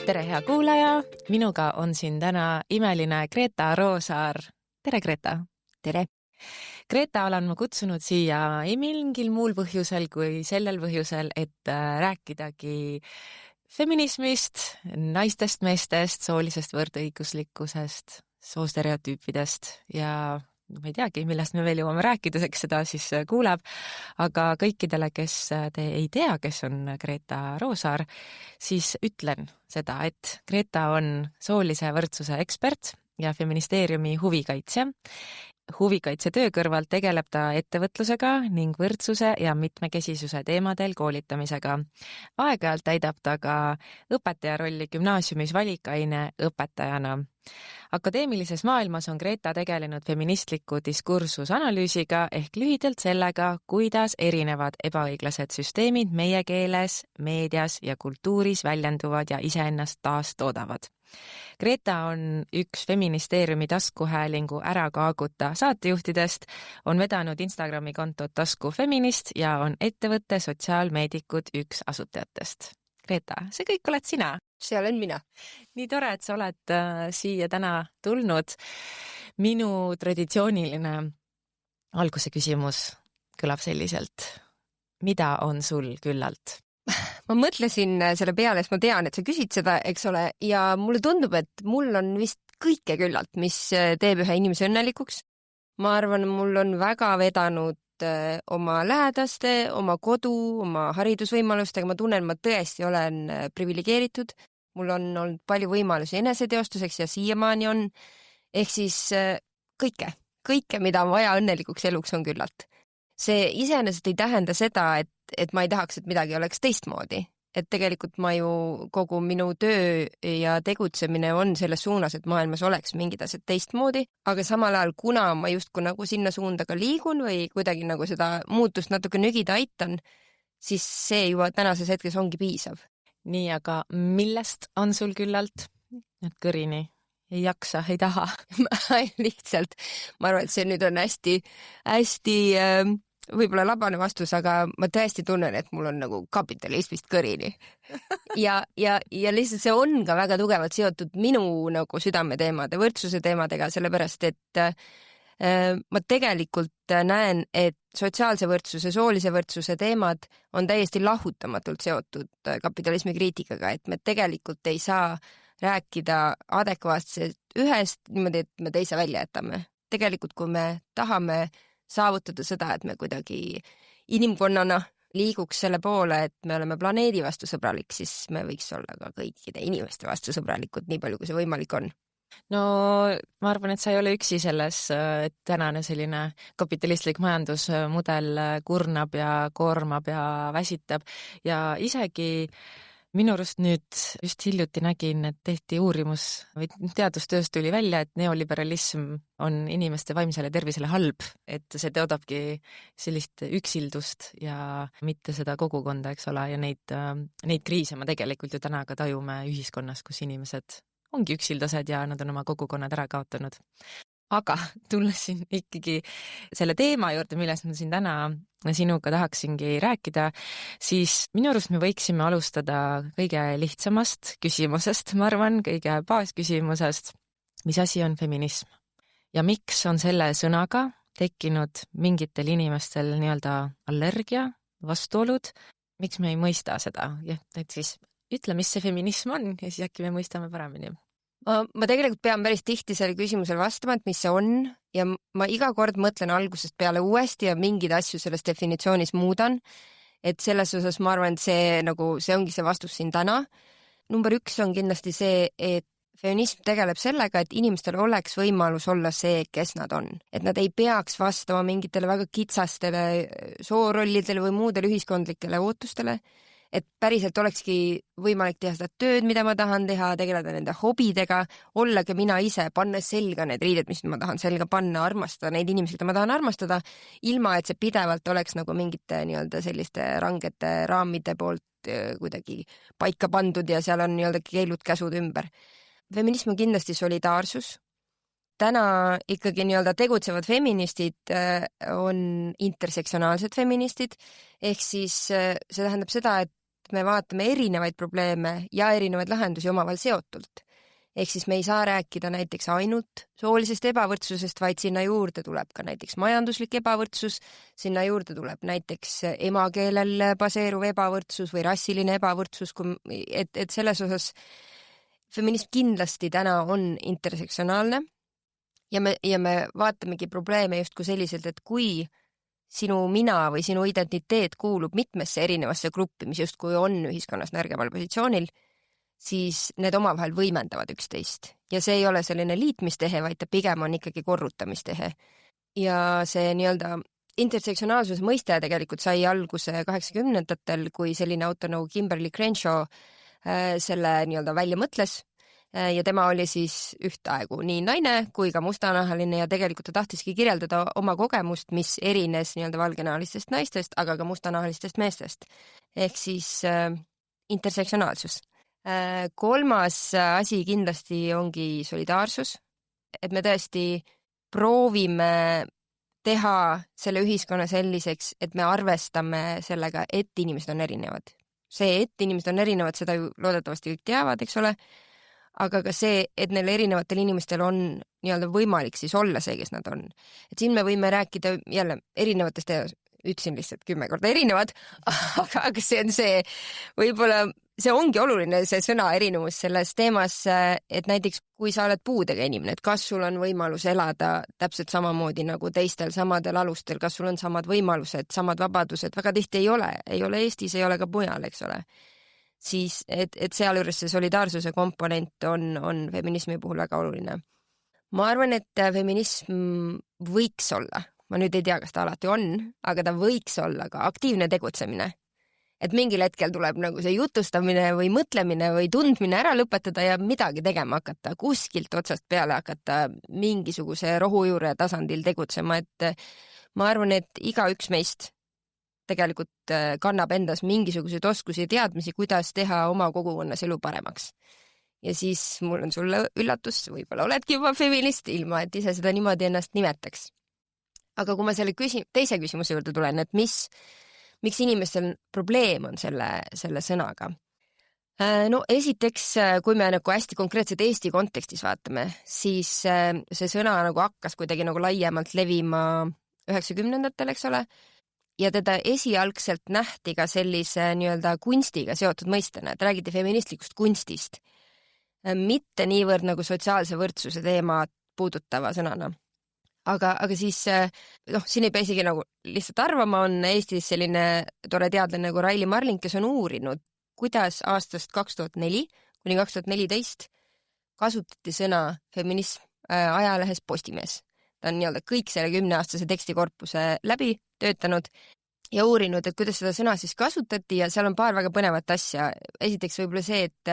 Tere, hea kuulaja! Minuga on siin täna imeline Greta Roosaar. Tere, Greta! Tere! Greta olen ma kutsunud siia ei mingil muul põhjusel kui sellel põhjusel, et rääkidagi feminismist, naistest, meestest, soolisest võrdõiguslikkusest, soostereotüüpidest ja ma ei teagi, millest me veel jõuame rääkida, eks seda siis kuuleb, aga kõikidele, kes te ei tea, kes on Greta Roosaar, siis ütlen seda, et Greta on soolise võrdsuse ekspert ja feministeeriumi huvikaitsja. Huvikaitse töö kõrvalt tegeleb ta ettevõtlusega ning võrdsuse ja mitmekesisuse teemadel koolitamisega. Aeg-ajalt täidab ta ka õpetaja rolli gümnaasiumis valikaine õpetajana. Akadeemilises maailmas on Greta tegelenud feministliku diskursusanalüüsiga ehk lühidalt sellega, kuidas erinevad ebaõiglased süsteemid meie keeles, meedias ja kultuuris väljenduvad ja iseennast taastoodavad. Greta on üks feministeeriumi taskuhäälingu Ära kaaguta saatejuhtidest, on vedanud Instagrami kontot Tasku Feminist ja on ettevõtte Sotsiaalmeedikud üks asutajatest. Greta, see kõik oled sina? See olen mina. Nii tore, et sa oled siia täna tulnud. Minu traditsiooniline alguse küsimus kõlab selliselt. Mida on sul küllalt? Ma mõtlesin selle peale, sest ma tean, et sa küsid seda, eks ole, ja mulle tundub, et mul on vist kõike küllalt, mis teeb ühe inimese õnnelikuks. Ma arvan, mul on väga vedanud oma lähedaste, oma kodu, oma haridusvõimalustega. Ma tunnen, ma tõesti olen privilegeeritud. Mul on olnud palju võimalusi eneseteostuseks ja siiamaani on. Ehk siis kõike, mida on vaja õnnelikuks eluks, on küllalt. See iseenesest ei tähenda seda, et ma ei tahaks, et midagi oleks teistmoodi. Et tegelikult ma ju kogu minu töö ja tegutsemine on selles suunas, et maailmas oleks mingid asjad teistmoodi, aga samal ajal, kuna ma justkui nagu sinna suunda ka liigun või kuidagi nagu seda muutust natuke nügida aitan, siis see juba tänases hetkes ongi piisav. Nii, aga millest on sul küllalt? Nüüd kõrini. Ei jaksa, ei taha. Lihtsalt. Ma arvan, et see nüüd on hästi võib-olla labane vastus, aga ma tõesti tunnen, et mul on nagu kapitalismist kõrini. Ja lihtsalt see on ka väga tugevalt seotud minu nagu südameteemade, võrdsuse teemadega, sellepärast, et ma tegelikult näen, et sotsiaalse võrdsuse, soolise võrdsuse teemad on täiesti lahutamatult seotud kapitalismi kriitikaga, et me tegelikult ei saa rääkida adekvaatselt ühest niimoodi, et me teise välja jätame. Tegelikult, kui me tahame saavutada seda, et me kuidagi inimkonnana liiguks selle poole, et me oleme planeedi vastu sõbralik, siis me võiks olla ka kõikide inimeste vastu sõbralikud, nii palju, kui see võimalik on. No ma arvan, et sa ei ole üksi selles, et tänane selline kapitalistlik majandusmudel kurnab ja koormab ja väsitab ja isegi minu arust nüüd just hiljuti nägin, et tehti uurimus või teadustööst tuli välja, et neoliberalism on inimeste vaimsele tervisele halb, et see toodabki sellist üksildust ja mitte seda kogukonda, eks ole, ja neid kriise me tegelikult ju täna ka tajume ühiskonnas, kus inimesed ongi üksildased ja nad on oma kogukonnad ära kaotanud. Aga tulles siin ikkagi selle teema juurde, millest ma siin täna sinuga tahaksingi rääkida, siis minu arust me võiksime alustada kõige lihtsamast küsimusest, ma arvan, kõige baasküsimusest, mis asi on feminism ja miks on selle sõnaga tekkinud mingitel inimestel nii-öelda allergia, vastuolud, miks me ei mõista seda, et siis ütle, mis see feminism on ja siis äkki me mõistame paremini. Ma tegelikult pean päris tihti selle küsimusele vastama, et mis see on ja ma iga kord mõtlen algusest peale uuesti ja mingeid asju selles definitsioonis muudan, et selles osas ma arvan, et see ongi see vastus siin täna. Number 1 on kindlasti see, et feminism tegeleb sellega, et inimestel oleks võimalus olla see, kes nad on. Et nad ei peaks vastama mingitele väga kitsastele soorollidele või muudele ühiskondlikele ootustele, et päriselt olekski võimalik teha seda tööd, mida ma tahan teha, tegeleda nende hobidega, olla ka mina ise, panna selga need riided, mis ma tahan selga panna, armastada neid inimesi, keda ma tahan armastada, ilma et see pidevalt oleks nagu mingite nii-öelda selliste rangete raamide poolt kuidagi paika pandud ja seal on nii-öelda keelud-käsud ümber. Feminism on kindlasti solidaarsus. Täna ikkagi nii-öelda tegutsevad feministid on intersektsionaalsed feministid, ehk siis see tähendab seda, et me vaatame erinevaid probleeme ja erinevaid lahendusi omavahel seotult. Ehk siis me ei saa rääkida näiteks ainult soolisest ebavõrdsusest, vaid sinna juurde tuleb ka näiteks majanduslik ebavõrdsus, sinna juurde tuleb näiteks emakeelel baseeruv ebavõrdsus või rassiline ebavõrdsus, et selles osas feminism kindlasti täna on intersektsionaalne ja me vaatamegi probleeme justkui selliselt, et kui sinu mina või sinu identiteet kuulub mitmesse erinevasse gruppi, mis justkui on ühiskonnas nõrgemal positsioonil, siis need omavahel võimendavad üksteist. Ja see ei ole selline liitmistehe, vaid ta pigem on ikkagi korrutamistehe. Ja see nii-öelda intersektsionaalsuse mõiste tegelikult sai alguse 80-ndatel, kui selline autor nagu Kimberly Crenshaw selle nii-öelda välja mõtles. Ja tema oli siis ühtaegu nii naine kui ka mustanahaline ja tegelikult ta tahtiski kirjeldada oma kogemust, mis erines nii-öelda valgenahalistest naistest, aga ka mustanahalistest meestest. Ehk siis intersektsionaalsus. Kolmas asi kindlasti ongi solidaarsus, et me tõesti proovime teha selle ühiskonna selliseks, et me arvestame sellega, et inimesed on erinevad. See, et inimesed on erinevad, seda ju loodetavasti kõik teavad, eks ole, aga ka see, et neil erinevatel inimestel on nii-öelda võimalik siis olla see, kes nad on. Et siin me võime rääkida jälle erinevatest, ütlesin lihtsalt 10 korda erinevad, aga see on see, võib-olla see ongi oluline, see sõna erinevus selles teemas, et näiteks kui sa oled puudega inimene, et kas sul on võimalus elada täpselt samamoodi nagu teistel samadel alustel, kas sul on samad võimalused, samad vabadused, väga tihti ei ole Eestis, ei ole ka mujal, eks ole. Siis, et sealjuures see solidaarsuse komponent on feminismi puhul väga oluline. Ma arvan, et feminism võiks olla, ma nüüd ei tea, kas ta alati on, aga ta võiks olla ka aktiivne tegutsemine. Et mingil hetkel tuleb nagu see jutustamine või mõtlemine või tundmine ära lõpetada ja midagi tegema hakata, kuskilt otsast peale hakata mingisuguse rohujuure tasandil tegutsema, et ma arvan, et igaüks meist tegelikult kannab endas mingisuguseid oskusi ja teadmisi, kuidas teha oma kogukonnas elu paremaks. Ja siis mul on sulle üllatus, võib-olla oledki juba feminist, ilma et ise seda niimoodi ennast nimetaks. Aga kui ma selle teise küsimuse juurde tulen, et miks inimestel probleem on selle sõnaga? No esiteks, kui me nagu hästi konkreetselt Eesti kontekstis vaatame, siis see sõna nagu hakkas kuidagi nagu laiemalt levima 90-ndatel, eks ole, ja teda esialgselt nähti ka sellise nii-öelda kunstiga seotud mõistena, et räägiti feministlikust kunstist, mitte niivõrd nagu sotsiaalse võrdsuse teema puudutava sõnana. Aga siis, siin ei pea isegi nagu lihtsalt arvama, on Eestis selline tore teadlane nagu Raili Marling, kes on uurinud, kuidas aastast 2004 kuni 2014 kasutati sõna feminism ajalehes Postimees. Ta on nii-öelda kõik selle 10-aastase tekstikorpuse läbi töötanud ja uurinud, et kuidas seda sõna siis kasutati ja seal on paar väga põnevat asja. Esiteks võib-olla see, et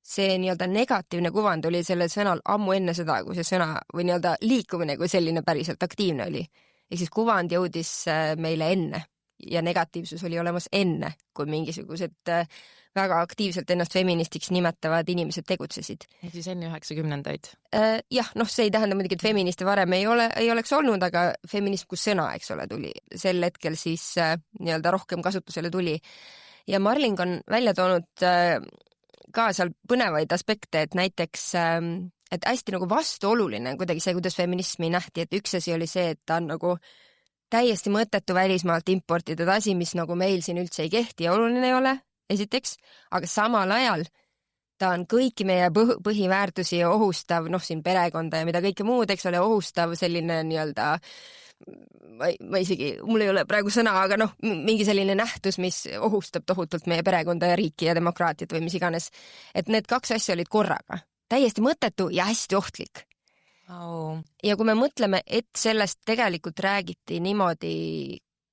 see nii-öelda negatiivne kuvand oli sellel sõnal ammu enne seda, kui see sõna või nii-öelda liikumine kui selline päriselt aktiivne oli. Ehk siis kuvand jõudis meile enne ja negatiivsus oli olemas enne, kui mingisugused väga aktiivselt ennast feministiks nimetavad inimesed tegutsesid. Ehk siis enne 90-ndaid? Jah, see ei tähenda muidugi, et feministi varem ei oleks olnud, aga feminism kui sõna, eks ole, tuli sel hetkel siis nii-öelda rohkem kasutusele tuli. Ja Marling on välja toonud ka seal põnevaid aspekte, et näiteks et hästi nagu vastuoluline kuidagi see, kuidas feminismi nähti, et üks asi oli see, et ta on nagu täiesti mõttetu välismaalt importida asi, mis nagu meil siin üldse ei kehti ja oluline ei ole, esiteks, aga samal ajal ta on kõiki meie põhiväärtusi ohustav, siin perekonda ja mida kõike muud, eks ole, ohustav selline nii-öelda, ma isegi, mul ei ole praegu sõna, aga mingi selline nähtus, mis ohustab tohutult meie perekonda ja riiki ja demokraatiat või mis iganes. Et need kaks asja olid korraga. Täiesti mõttetu ja hästi ohtlik. Ja kui me mõtleme, et sellest tegelikult räägiti niimoodi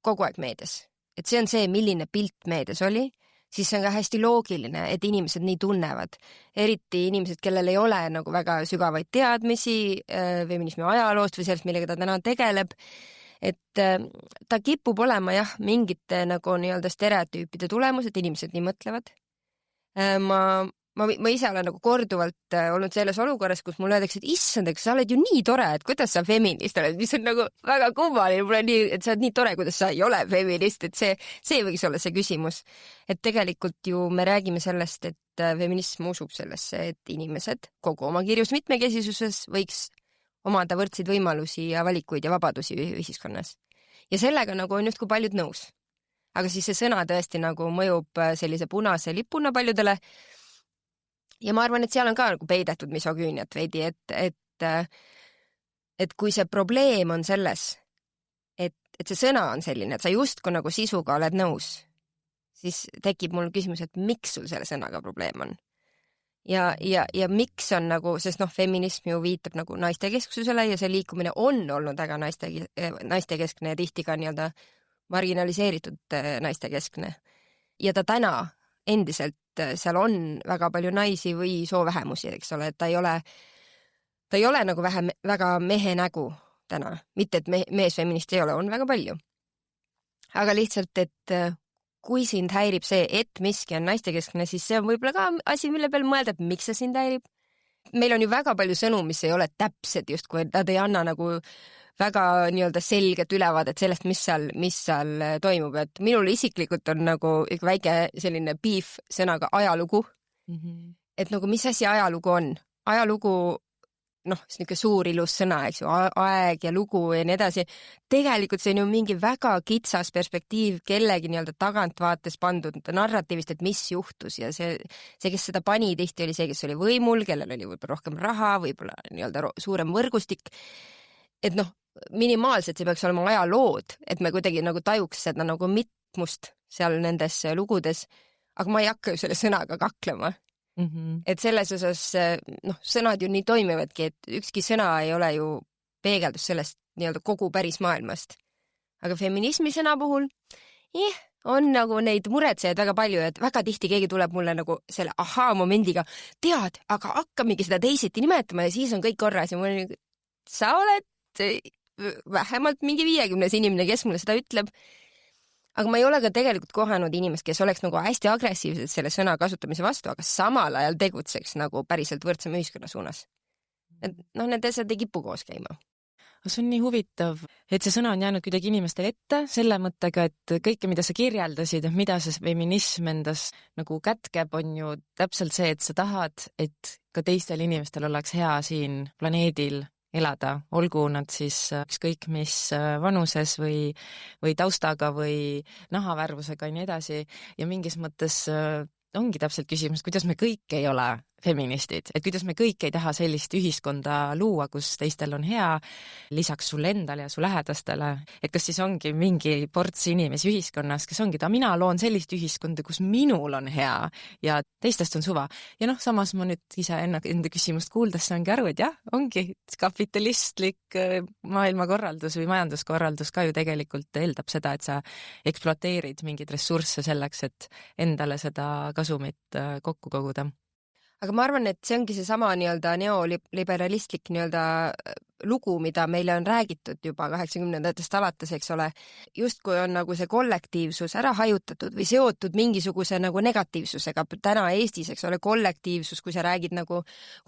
kogu aeg meedias, et see on see, milline pilt meedias oli, siis see on ka hästi loogiline, et inimesed nii tunnevad. Eriti inimesed, kellel ei ole nagu väga sügavaid teadmisi feminismi ajaloost või sellest, millega ta täna tegeleb, et ta kipub olema mingite nagu nii-öelda stereotüüpide tulemus, et inimesed nii mõtlevad. Ma ma ise olen nagu korduvalt olnud selles olukorras, kus mulle öeldakse, et issand, sa oled ju nii tore, et kuidas sa feminist oled, mis on nagu väga kummaline, mulle nii, et sa oled nii tore, kuidas sa ei ole feminist, et see võiks olla see küsimus. Et tegelikult ju me räägime sellest, et feminism usub sellesse, et inimesed kogu oma kirjus mitmekesisuses võiks omada võrdseid võimalusi ja valikuid ja vabadusi ühiskonnas. Ja sellega nagu on justkui paljud nõus. Aga siis see sõna tõesti nagu mõjub sellise punase lipuna paljudele. Ja ma arvan, et seal on ka nagu peidetud misogüüniat veidi, et kui see probleem on selles, et see sõna on selline, et sa justkui nagu sisuga oled nõus, siis tekib mul küsimus, et miks sul selle sõnaga probleem on? Ja miks on nagu, sest feminism ju viitab nagu naistekesksusele ja see liikumine on olnud väga naistekeskne ja tihti ka nii-öelda marginaliseeritud naistekeskne. Ja ta täna endiselt seal on väga palju naisi või soovähemusi, eks ole, et ta ei ole nagu väga mehe nägu täna. Mitte, et meesfeminist ei ole, on väga palju. Aga lihtsalt, et kui sind häirib see, et miski on naistekeskne, siis see on võib-olla ka asi, mille peal mõelda, et miks see sind häirib. Meil on ju väga palju sõnu, mis ei ole täpsed justkui, et nad ei anna nagu väga nii-öelda selget ülevaadet sellest, mis seal toimub, et minul isiklikult on nagu väike selline beef sõnaga ajalugu. Et nagu mis asi ajalugu on? Ajalugu, selline suur ilus sõna, eks ju, aeg ja lugu ja nii edasi. Tegelikult see on ju mingi väga kitsas perspektiiv kellegi nii-öelda tagantvaates pandud narratiivist, et mis juhtus ja see, kes seda pani tihti, oli see, kes oli võimul, kellel oli võib-olla rohkem raha, võib-olla nii-öelda suurem võrgustik. Et minimaalselt see peaks olema ajalood, et me kuidagi nagu tajuks seda nagu mitmust seal nendes lugudes, aga ma ei hakka ju selle sõnaga kaklema. Et selles osas sõnad ju nii toimivadki, et ükski sõna ei ole ju peegeldus sellest nii-öelda kogu päris maailmast. Aga feminismi sõna puhul on nagu neid muretsejaid väga palju, et väga tihti keegi tuleb mulle nagu selle momendiga, tead, aga hakkamegi seda teisiti nimetama ja siis on kõik korras ja mul sa oled vähemalt mingi 50 inimene, kes mulle seda ütleb. Aga ma ei ole ka tegelikult kohanud inimest, kes oleks nagu hästi agressiivselt selle sõna kasutamise vastu, aga samal ajal tegutseks nagu päriselt võrdsem ühiskonna suunas. Et need asjad ei kipu koos käima. See on nii huvitav, et see sõna on jäänud kuidagi inimestele ette selle mõttega, et kõike, mida sa kirjeldasid, et mida see feminism endas nagu kätkeb, on ju täpselt see, et sa tahad, et ka teistel inimestel oleks hea siin planeedil elada, olgu nad siis ükskõik mis vanuses või taustaga või nahavärvusega ja nii edasi. Ja mingis mõttes ongi täpselt küsimus, kuidas me kõik ei ole feministid, et kuidas me kõik ei taha sellist ühiskonda luua, kus teistel on hea, lisaks sulle endale ja su lähedastele. Et kas siis ongi mingi ports inimesi ühiskonnas, kes ongi mina loon sellist ühiskonda, kus minul on hea ja teistest on suva. Ja samas ma nüüd ise enda küsimust kuuldes saangi aru, et ongi kapitalistlik maailmakorraldus või majanduskorraldus ka ju tegelikult eeldab seda, et sa ekspluateerid mingeid ressursse selleks, et endale seda kasumit kokku koguda. Aga ma arvan, et see ongi seesama nii-öelda neoliberalistlik nii-öelda lugu, mida meile on räägitud juba 80-ndatest alates, eks ole. Justkui on nagu see kollektiivsus ära hajutatud või seotud mingisuguse nagu negatiivsusega. Täna Eestis, eks ole, kollektiivsus, kui sa räägid nagu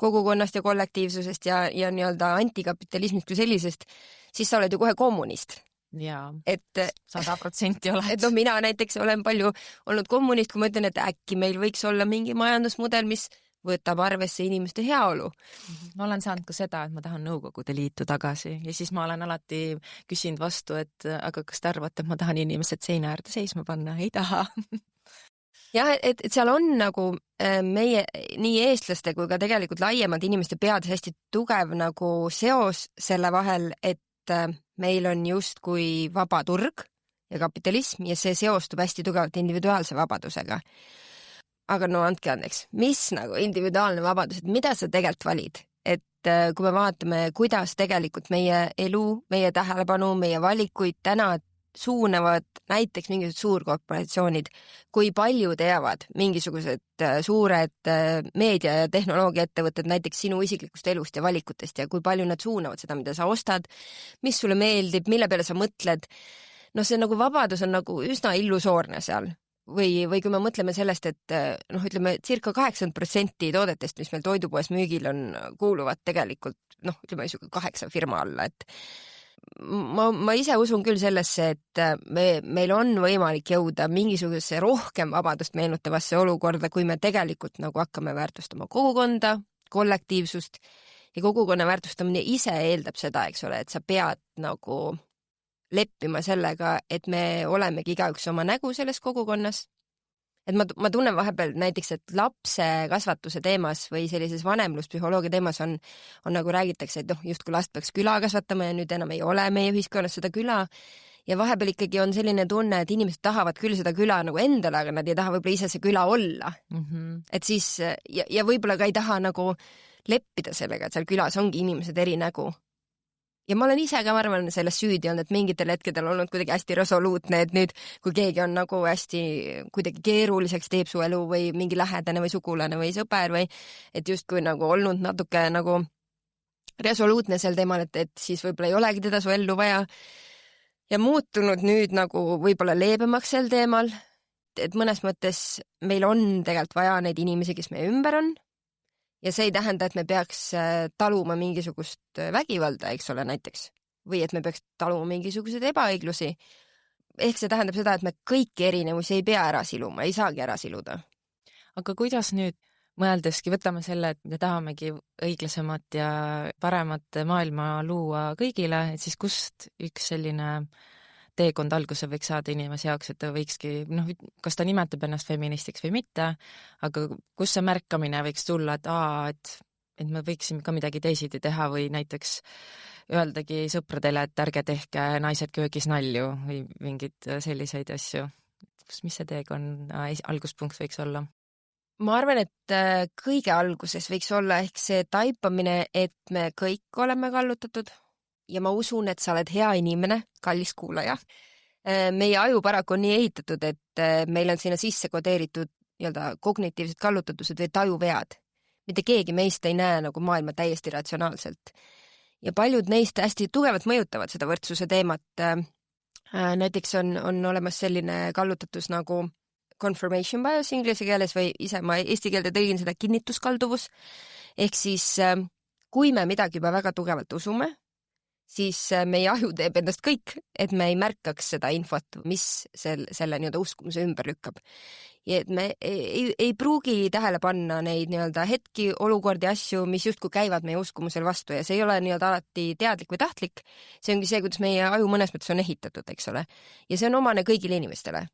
kogukonnast ja kollektiivsusest ja nii-öelda antikapitalismist kui sellisest, siis sa oled ju kohe kommunist. Jaa, et 100% oled. Et mina näiteks olen palju olnud kommunist, kui ma ütlen, et äkki meil võiks olla mingi majandusmudel, mis võtab arvesse inimeste heaolu. Ma olen saanud ka seda, et ma tahan Nõukogude Liitu tagasi ja siis ma olen alati küsinud vastu, et aga kas te arvate, et ma tahan inimesed seina äärde seisma panna? Ei taha. Jah, et seal on nagu meie nii eestlaste kui ka tegelikult laiemalt inimeste peades hästi tugev nagu seos selle vahel, et meil on justkui vaba turg ja kapitalism ja see seostub hästi tugevalt individuaalse vabadusega. Aga andke andeks, mis nagu individuaalne vabadus, et mida sa tegelikult valid? Et kui me vaatame, kuidas tegelikult meie elu, meie tähelepanu, meie valikuid täna suunavad näiteks mingisugused suurkorporatsioonid, kui palju teavad mingisugused suured meedia- ja tehnoloogiaettevõtted näiteks sinu isiklikust elust ja valikutest ja kui palju nad suunavad seda, mida sa ostad, mis sulle meeldib, mille peale sa mõtled. See nagu vabadus on nagu üsna illusoorne seal. või kui me mõtleme sellest, et noh, ütleme circa 80% toodetest, mis meil toidupoes müügil on, kuuluvad tegelikult noh, ütleme 8 firma alla, et ma ise usun küll sellesse, et meil on võimalik jõuda mingisugusesse rohkem vabadust meenutavasse olukorda, kui me tegelikult nagu hakkame väärtustama kogukonda, kollektiivsust ja kogukonna väärtustamine ise eeldab seda, eks ole, et sa pead nagu leppima sellega, et me olemegi igaüks oma nägu selles kogukonnas. Et ma tunnen vahepeal näiteks, et lapse kasvatuse teemas või sellises vanemluspsühholoogia teemas on nagu räägitakse, et noh, justkui last peaks küla kasvatama ja nüüd enam ei ole meie ühiskonnas seda küla. Ja vahepeal ikkagi on selline tunne, et inimesed tahavad küll seda küla nagu endale, aga nad ei taha võib-olla ise see küla olla. Et siis, ja võib-olla ka ei taha nagu leppida sellega, et seal külas ongi inimesed eri nägu. Ja ma olen ise ka, ma arvan, selles süüdi olnud, et mingitel hetkedel olnud kuidagi hästi resoluutne, et nüüd, kui keegi on nagu hästi kuidagi keeruliseks teeb su elu või mingi lähedane või sugulane või sõber või et justkui nagu olnud natuke nagu resoluutne sel teemal, et siis võib-olla ei olegi teda su ellu vaja ja muutunud nüüd nagu võib-olla leebemaks sel teemal, et mõnes mõttes meil on tegelikult vaja neid inimesi, kes meie ümber on. Ja see ei tähenda, et me peaks taluma mingisugust vägivalda, eks ole, näiteks. Või et me peaks taluma mingisuguseid ebaõiglusi. Ehk see tähendab seda, et me kõiki erinevusi ei pea ära siluma, ei saagi ära siluda. Aga kuidas nüüd mõeldeski, võtame selle, et me tahamegi õiglasemat ja paremat maailma luua kõigile, et siis kust üks selline teekond alguse võiks saada inimese jaoks, et ta võikski, noh, kas ta nimetab ennast feministiks või mitte, aga kus see märkamine võiks tulla, et me võiksime ka midagi teisiti teha või näiteks öeldagi sõpradele, et ärge tehke naised köögis nalju või mingeid selliseid asju. Mis see teekond alguspunkt võiks olla? Ma arvan, et kõige alguses võiks olla ehk see taipamine, et me kõik oleme kallutatud. Ja ma usun, et sa oled hea inimene, kallis kuulaja. Meie aju paraku on nii ehitatud, et meil on sinna sisse kodeeritud kognitiivsed kallutatused või tajuvead. Mitte keegi meist ei näe nagu maailma täiesti ratsionaalselt. Ja paljud neist hästi tugevalt mõjutavad seda võrdsuse teemat. Näiteks on olemas selline kallutatus nagu confirmation bias inglise keeles või ise ma eesti keelde tõlgin seda kinnituskalduvus. Ehk siis, kui me midagi juba väga tugevalt usume, siis meie aju teeb endast kõik, et me ei märkaks seda infot, mis selle uskumuse ümber lükkab. Ja et me ei pruugi tähele panna neid hetki, olukordi, asju, mis justkui käivad meie uskumusel vastu ja see ei ole alati teadlik või tahtlik. See ongi see, kuidas meie aju mõnes mõttes on ehitatud, eks ole. Ja see on omane kõigile inimestele.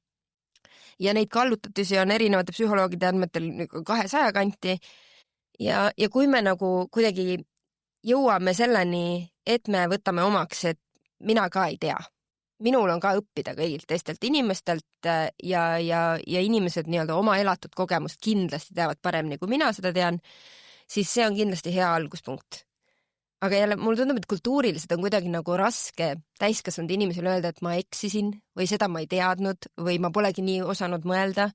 Ja neid kallutatusi on erinevate psühholoogide andmetel 200 kanti ja kui me nagu kuidagi jõuame selleni, et me võtame omaks, et mina ka ei tea. Minul on ka õppida kõigilt teistelt inimestelt ja inimesed oma elatud kogemust kindlasti teavad paremini, kui mina seda tean, siis see on kindlasti hea alguspunkt. Aga jälle, mulle tundub, et kultuuriliselt on kuidagi nagu raske täiskasvanud inimesele öelda, et ma eksisin või seda ma ei teadnud või ma polegi nii osanud mõelda.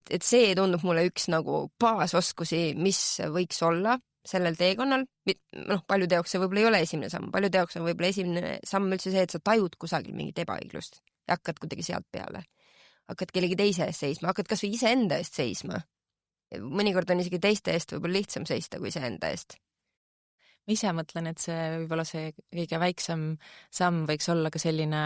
Et see tundub mulle üks nagu baasoskusi, mis võiks olla sellel teekonnal, paljude jaoks see võib-olla ei ole esimene samm, paljude jaoks on võib-olla esimene samm üldse see, et sa tajud kusagil mingit ebaõiglust ja hakkad kuidagi sealt peale. Hakkad kellegi teise eest seisma, hakkad kas või iseenda eest seisma. Mõnikord on isegi teiste eest võib-olla lihtsam seista kui iseenda eest. Ma ise mõtlen, et see võib-olla see kõige väiksem samm võiks olla ka selline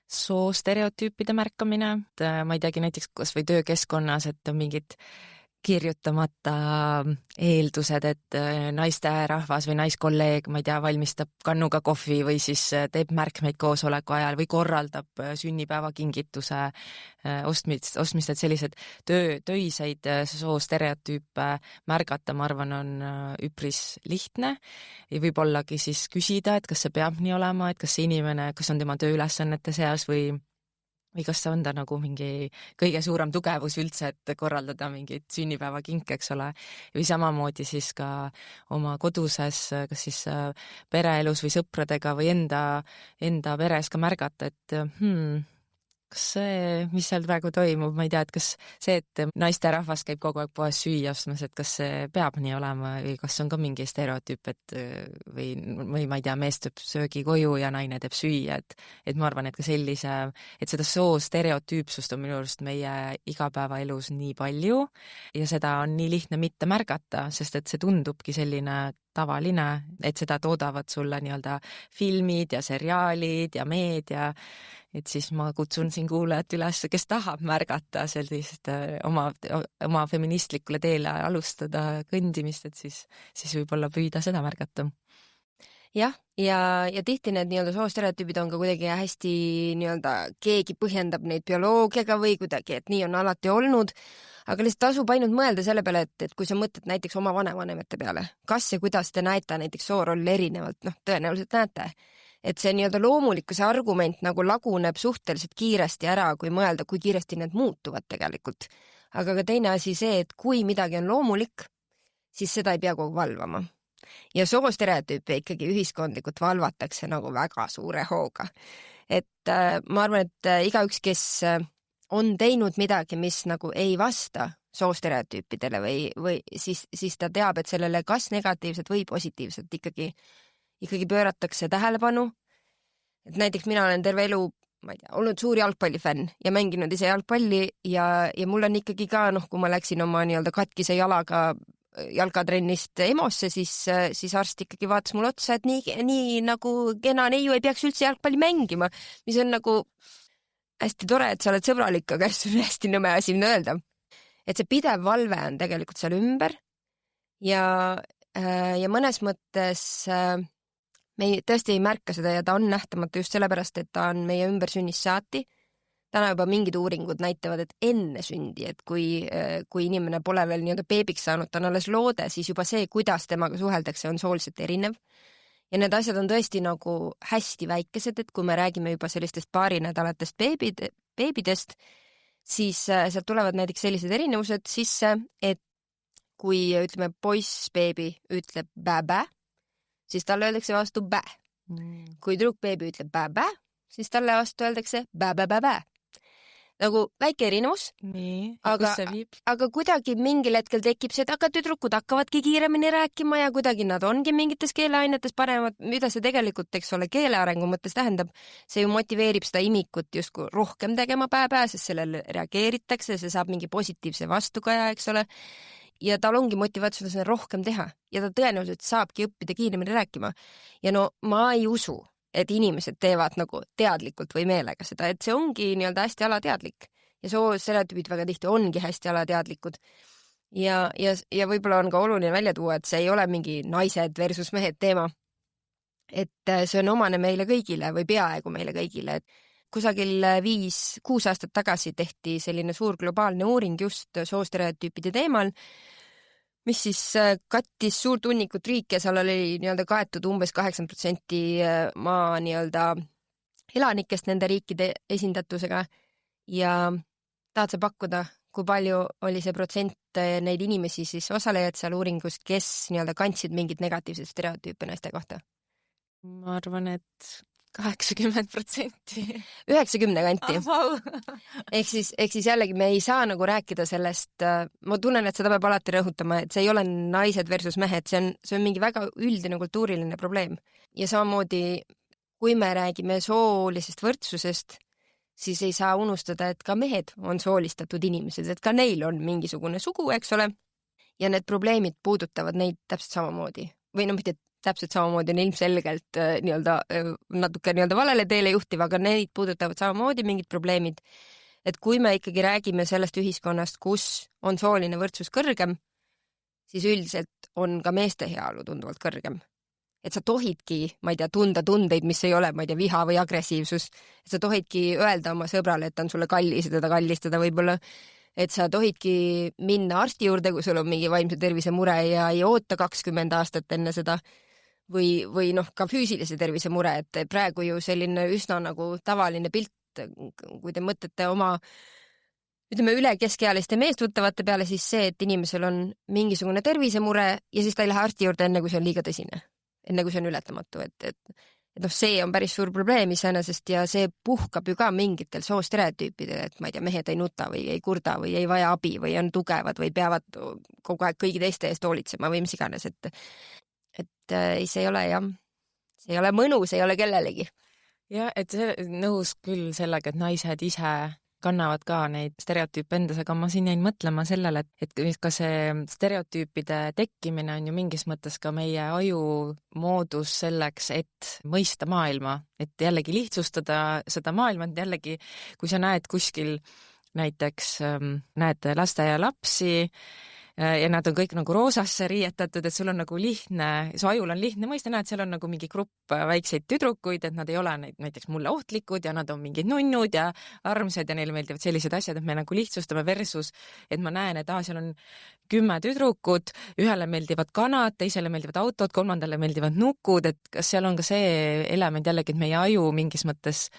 soostereotüüpide märkamine. Ma ei teagi näiteks kas või töökeskkonnas, et on mingid kirjutamata eeldused, et naisterahvas või naiskolleeg, ma ei tea, valmistab kannuga kohvi või siis teeb märkmeid koosoleku ajal või korraldab sünnipäevakingituse ostmist, et sellised töiseid soostereotüüpe märgata, ma arvan, on üpris lihtne ja võib-ollagi siis küsida, et kas see peab nii olema, et kas see inimene, kas on tema tööülesannete seas või kas on ta nagu mingi kõige suurem tugevus üldse, et korraldada mingit sünnipäevakinke, eks ole. Või samamoodi siis ka oma koduses, kas siis pereelus või sõpradega või enda peres ka märgata, et kas see, mis seal praegu toimub, ma ei tea, et kas see, et naisterahvas käib kogu aeg poes süüa ostmas, et kas see peab nii olema või kas on ka mingi stereotüüp, et või ma ei tea, mees teeb söögi koju ja naine teeb süüa, et ma arvan, et ka et seda soo stereotüüpsust on minu arust meie igapäevaelus nii palju ja seda on nii lihtne mitte märgata, sest et see tundubki selline tavaline, et seda toodavad sulle nii-öelda filmid ja seriaalid ja meedia, et siis ma kutsun siin kuulajat üles, kes tahab märgata sellist oma feministlikule teele alustada kõndimist, et siis võib-olla püüda seda märgata. Jah, ja tihti need nii-öelda soostereotüübid on ka kuidagi hästi nii-öelda, keegi põhjendab neid bioloogiaga või kuidagi, et nii on alati olnud, aga lihtsalt tasub ainult mõelda selle peale, et kui sa mõtled näiteks oma vanavanemate peale, kas ja kuidas te näete näiteks soorolle erinevalt, tõenäoliselt näete, et see nii-öelda loomulikkuse argument nagu laguneb suhteliselt kiiresti ära, kui mõelda, kui kiiresti need muutuvad tegelikult. Aga ka teine asi see, et kui midagi on loomulik, siis seda ei pea kogu valvama. Ja soostereotüüpe ikkagi ühiskondlikult valvatakse nagu väga suure hooga. Et ma arvan, et igaüks, kes on teinud midagi, mis nagu ei vasta soostereotüüpidele või siis ta teab, et sellele kas negatiivselt või positiivselt ikkagi pööratakse tähelepanu. Et näiteks mina olen terve elu, ma ei tea, olnud suur jalgpallifänn ja mänginud ise jalgpalli ja mul on ikkagi ka, kui ma läksin oma nii-öelda katkise jalaga jalkatrennist EMO-sse, siis arst ikkagi vaatas mulle otsa, et nii nagu kena neiu ei peaks üldse jalgpalli mängima, mis on nagu hästi tore, et sa oled sõbralik, aga see on hästi nõme asi, mida öelda. Et see pidev valve on tegelikult seal ümber ja mõnes mõttes me tõesti ei märka seda ja ta on nähtamatu just sellepärast, et ta on meie ümber sünnist saati. Täna juba mingid uuringud näitavad, et enne sündi, et kui inimene pole veel nii-öelda beebiks saanud, ta on alles loode, siis juba see, kuidas temaga suheldakse, on sooliselt erinev. Ja need asjad on tõesti nagu hästi väikesed, et kui me räägime juba sellistest paarinädalatest beebidest, siis sealt tulevad näiteks sellised erinevused sisse, et kui ütleme poissbeebi ütleb bä-bä, siis talle öeldakse vastu bä. Kui tüdrukbeebi ütleb bä-bä, siis talle vastu öeldakse bä-bä-bä-bä. Nagu väike erinevus, aga kuidagi mingil hetkel tekib see, et aga tüdrukud hakkavadki kiiremini rääkima ja kuidagi nad ongi mingites keeleainetes paremad, mida see tegelikult, eks ole, keele arengu mõttes tähendab. See ju motiveerib seda imikut justkui rohkem tegema bä-bä, sest sellele reageeritakse, see saab mingi positiivse vastukaja, eks ole. Ja tal ongi motivatsioon seda rohkem teha ja ta tõenäoliselt saabki õppida kiiremini rääkima. Ja ma ei usu, et inimesed teevad nagu teadlikult või meelega seda, et see ongi nii-öelda hästi alateadlik ja soostereotüübid väga tihti ongi hästi alateadlikud. Ja võib-olla on ka oluline välja tuua, et see ei ole mingi naised versus mehed teema. Et see on omane meile kõigile või peaaegu meile kõigile. Kusagil 5-6 aastat tagasi tehti selline suur globaalne uuring just soostereotüüpide teemal, mis siis kattis suurt hunnikut riike, seal oli nii-öelda kaetud umbes 80% maa nii-öelda elanikest nende riikide esindatusega ja tahad sa pakkuda, kui palju oli see protsent neid inimesi siis osalejad seal uuringus, kes nii-öelda kandsid mingit negatiivset stereotüüpe naiste kohta? Ma arvan, et 80%. 90 kanti. Ehk siis jällegi me ei saa nagu rääkida sellest, ma tunnen, et seda peab alati rõhutama, et see ei ole naised versus mehed, see on mingi väga üldine kultuuriline probleem. Ja samamoodi, kui me räägime soolisest võrdsusest, siis ei saa unustada, et ka mehed on soolistatud inimesed, et ka neil on mingisugune sugu, eks ole. Ja need probleemid puudutavad neid täpselt samamoodi. Või mitte täpselt samamoodi on ilmselgelt natuke valele teele juhtiv, aga neid puudutavad samamoodi mingid probleemid. Et kui me ikkagi räägime sellest ühiskonnast, kus on sooline võrdsus kõrgem, siis üldiselt on ka meeste heaolu tunduvalt kõrgem. Et sa tohidki, ma ei tea, tunda tundeid, mis ei ole, ma ei tea, viha või agressiivsus. Et sa tohidki öelda oma sõbrale, et ta on sulle kallis ja teda kallistada võib-olla. Et sa tohidki minna arsti juurde, kui sul on mingi vaimse tervise mure ja ei oota 20 aastat enne seda. Või ka füüsilise tervise mure, et praegu ju selline üsna nagu tavaline pilt, kui te mõtlete oma üle keskealiste meestuttavate peale, siis see, et inimesel on mingisugune tervisemure ja siis ta ei lähe arsti juurde enne, kui see on liiga tõsine, enne kui see on ületamatu, et et see on päris suur probleem iseenesest ja see puhkab ju ka mingitel soostereotüüpidel, et ma ei tea, mehed ei nuta või ei kurda või ei vaja abi või on tugevad või peavad kogu aeg kõigi teiste eest hoolitsema või mis iganes, et see ei ole jah, see ei ole mõnus, ei ole kellelegi. Ja, et nõus küll sellega, et naised ise kannavad ka neid stereotüüpe endas, aga ma siin jäin mõtlema sellele, et ka see stereotüüpide tekkimine on ju mingis mõttes ka meie aju moodus selleks, et mõista maailma, et jällegi lihtsustada seda maailma, et jällegi, kui sa näed kuskil näiteks, näed lasteaialapsi ja nad on kõik nagu roosasse riietatud, et sul on nagu lihtne, su ajul on lihtne mõista, näed, seal on nagu mingi grupp väikseid tüdrukuid, et nad ei ole näiteks mulle ohtlikud ja nad on mingid nunnud ja armsad ja neile meeldivad sellised asjad, et me nagu lihtsustame versus, et ma näen, et seal on 10 tüdrukut, ühele meeldivad kanad, teisele meeldivad autod, kolmandale meeldivad nukud, et kas seal on ka see element jällegi, et meie aju mingis mõttes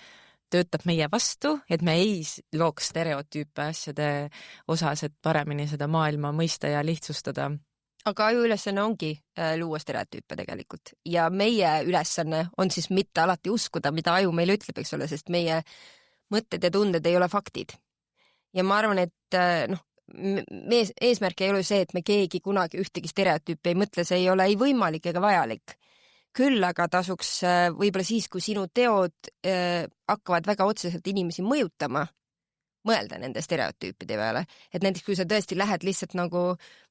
töötab meie vastu, et me ei looks stereotüüpe asjade osas, et paremini seda maailma mõista ja lihtsustada. Aga aju ülesanne ongi luua stereotüüpe tegelikult ja meie ülesanne on siis mitte alati uskuda, mida aju meile ütleb, eks ole, sest meie mõtted ja tunded ei ole faktid. Ja ma arvan, et eesmärk ei ole see, et me keegi kunagi ühtegi stereotüüpi ei mõtle, see ei ole ei võimalik ega vajalik. Küll aga tasuks võib-olla siis, kui sinu teod hakkavad väga otseselt inimesi mõjutama, mõelda nende stereotüüpide peale. Et näiteks, kui sa tõesti lähed lihtsalt nagu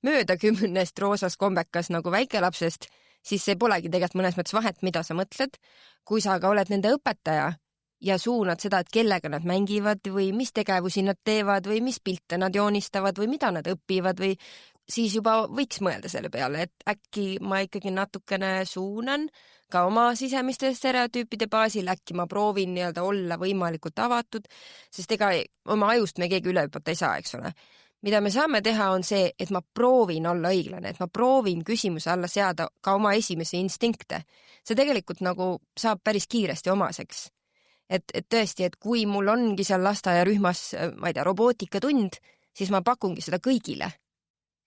mööda 10 roosas kombekas nagu väikelapsest, siis see polegi tegelikult mõnes mõttes vahet, mida sa mõtled. Kui sa aga oled nende õpetaja ja suunad seda, et kellega nad mängivad või mis tegevusi nad teevad või mis pilte nad joonistavad või mida nad õpivad või siis juba võiks mõelda selle peale, et äkki ma ikkagi natukene suunan ka oma sisemiste stereotüüpide baasil, äkki ma proovin nii-öelda olla võimalikult avatud, sest ega oma ajust me keegi üle hüpata ei saa, eks ole. Mida me saame teha on see, et ma proovin olla õiglane, et ma proovin küsimuse alla seada ka oma esimesi instinkte. See tegelikult nagu saab päris kiiresti omaseks. Et tõesti, et kui mul ongi seal lasteaiarühmas, ma ei tea, robootikatund, siis ma pakungi seda kõigile.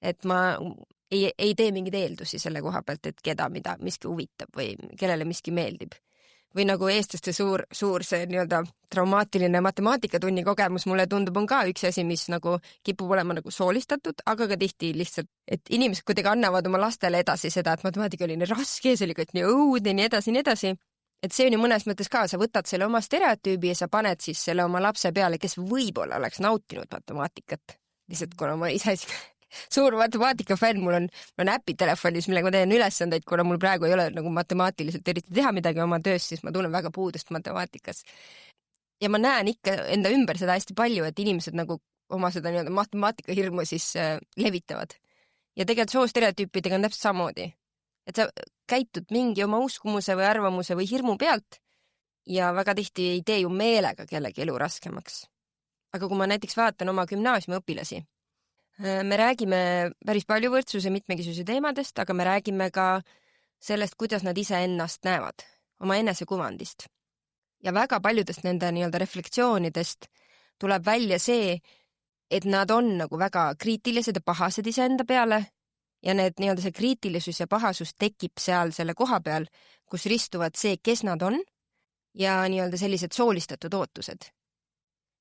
Et ma ei tee mingeid eeldusi selle koha pealt, et keda mida miski huvitab või kellele miski meeldib. Või nagu eestlaste suur see nii-öelda traumaatiline matemaatikatunni kogemus mulle tundub on ka üks asi, mis nagu kipub olema nagu soolistatud, aga ka tihti lihtsalt, et inimesed kuidagi annavad oma lastele edasi seda, et matemaatika oli nii raske, see oli kõik nii õudne, nii edasi. Et see on ju mõnes mõttes ka, sa võtad selle oma stereotüübi ja sa paned siis selle oma lapse peale, kes võib-olla oleks nautinud matemaatikat. Lihtsalt kuna ma ise suur matemaatika fänn, mul on äpid telefonis, millega ma teen ülesandeid, kuna mul praegu ei ole nagu matemaatiliselt eriti teha midagi oma töös, siis ma tunnen väga puudust matemaatikas. Ja ma näen ikka enda ümber seda hästi palju, et inimesed nagu oma seda nii-öelda matemaatika hirmu siis levitavad. Ja tegelikult soostereotüüpidega on täpselt samamoodi. Et sa käitud mingi oma uskumuse või arvamuse või hirmu pealt ja väga tihti ei tee ju meelega kellegi elu raskemaks. Aga kui ma näiteks vaatan oma gümnaasiumiõpilasi, me räägime päris palju võrdsuse mitmekesisuse teemadest, aga me räägime ka sellest, kuidas nad ise ennast näevad, oma enesekuvandist. Ja väga paljudest nende nii-öelda reflektsioonidest tuleb välja see, et nad on nagu väga kriitilised ja pahased iseenda peale ja need nii-öelda see kriitilisus ja pahasus tekib seal selle koha peal, kus ristuvad see, kes nad on ja nii-öelda sellised soolistatud ootused.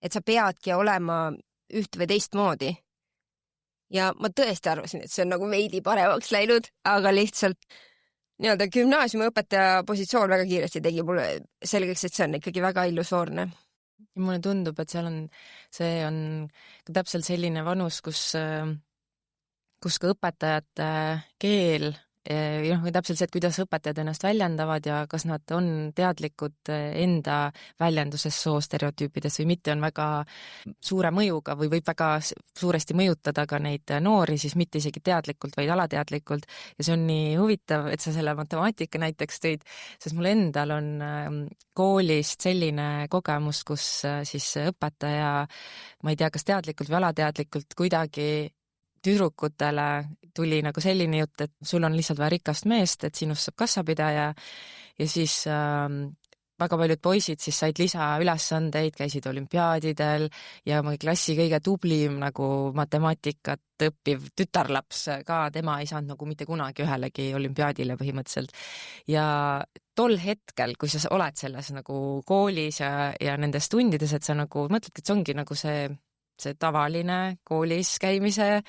Et sa peadki olema üht või teistmoodi. Ja ma tõesti arvasin, et see on nagu veidi paremaks läinud, aga lihtsalt nii-öelda gümnaasiumiõpetaja positsioon väga kiiresti tegi mulle selgeks, et see on ikkagi väga illusoorne. Ja mulle tundub, et see on täpselt selline vanus, kus ka õpetajate keel või täpselt see, et kuidas õpetajad ennast väljendavad ja kas nad on teadlikud enda väljenduses soostereotüüpides või mitte, on väga suure mõjuga või võib väga suuresti mõjutada ka neid noori, siis mitte isegi teadlikult, vaid alateadlikult. Ja see on nii huvitav, et sa selle matemaatika näiteks tõid, sest mul endal on koolist selline kogemus, kus siis õpetaja, ma ei tea, kas teadlikult või alateadlikult kuidagi tüdrukutele tuli nagu selline jutt, et sul on lihtsalt vaja rikast meest, et sinust saab kassapidaja ja siis väga paljud poisid siis said lisaülesandeid, käisid olümpiaadidel ja klassi kõige tublim nagu matemaatikat õppiv tütarlaps ka, tema ei saanud nagu mitte kunagi ühelegi olümpiaadile põhimõtteliselt. Ja tol hetkel, kui sa oled selles nagu koolis ja nendes tundides, et sa nagu mõtledki, et see ongi nagu see tavaline koolis käimise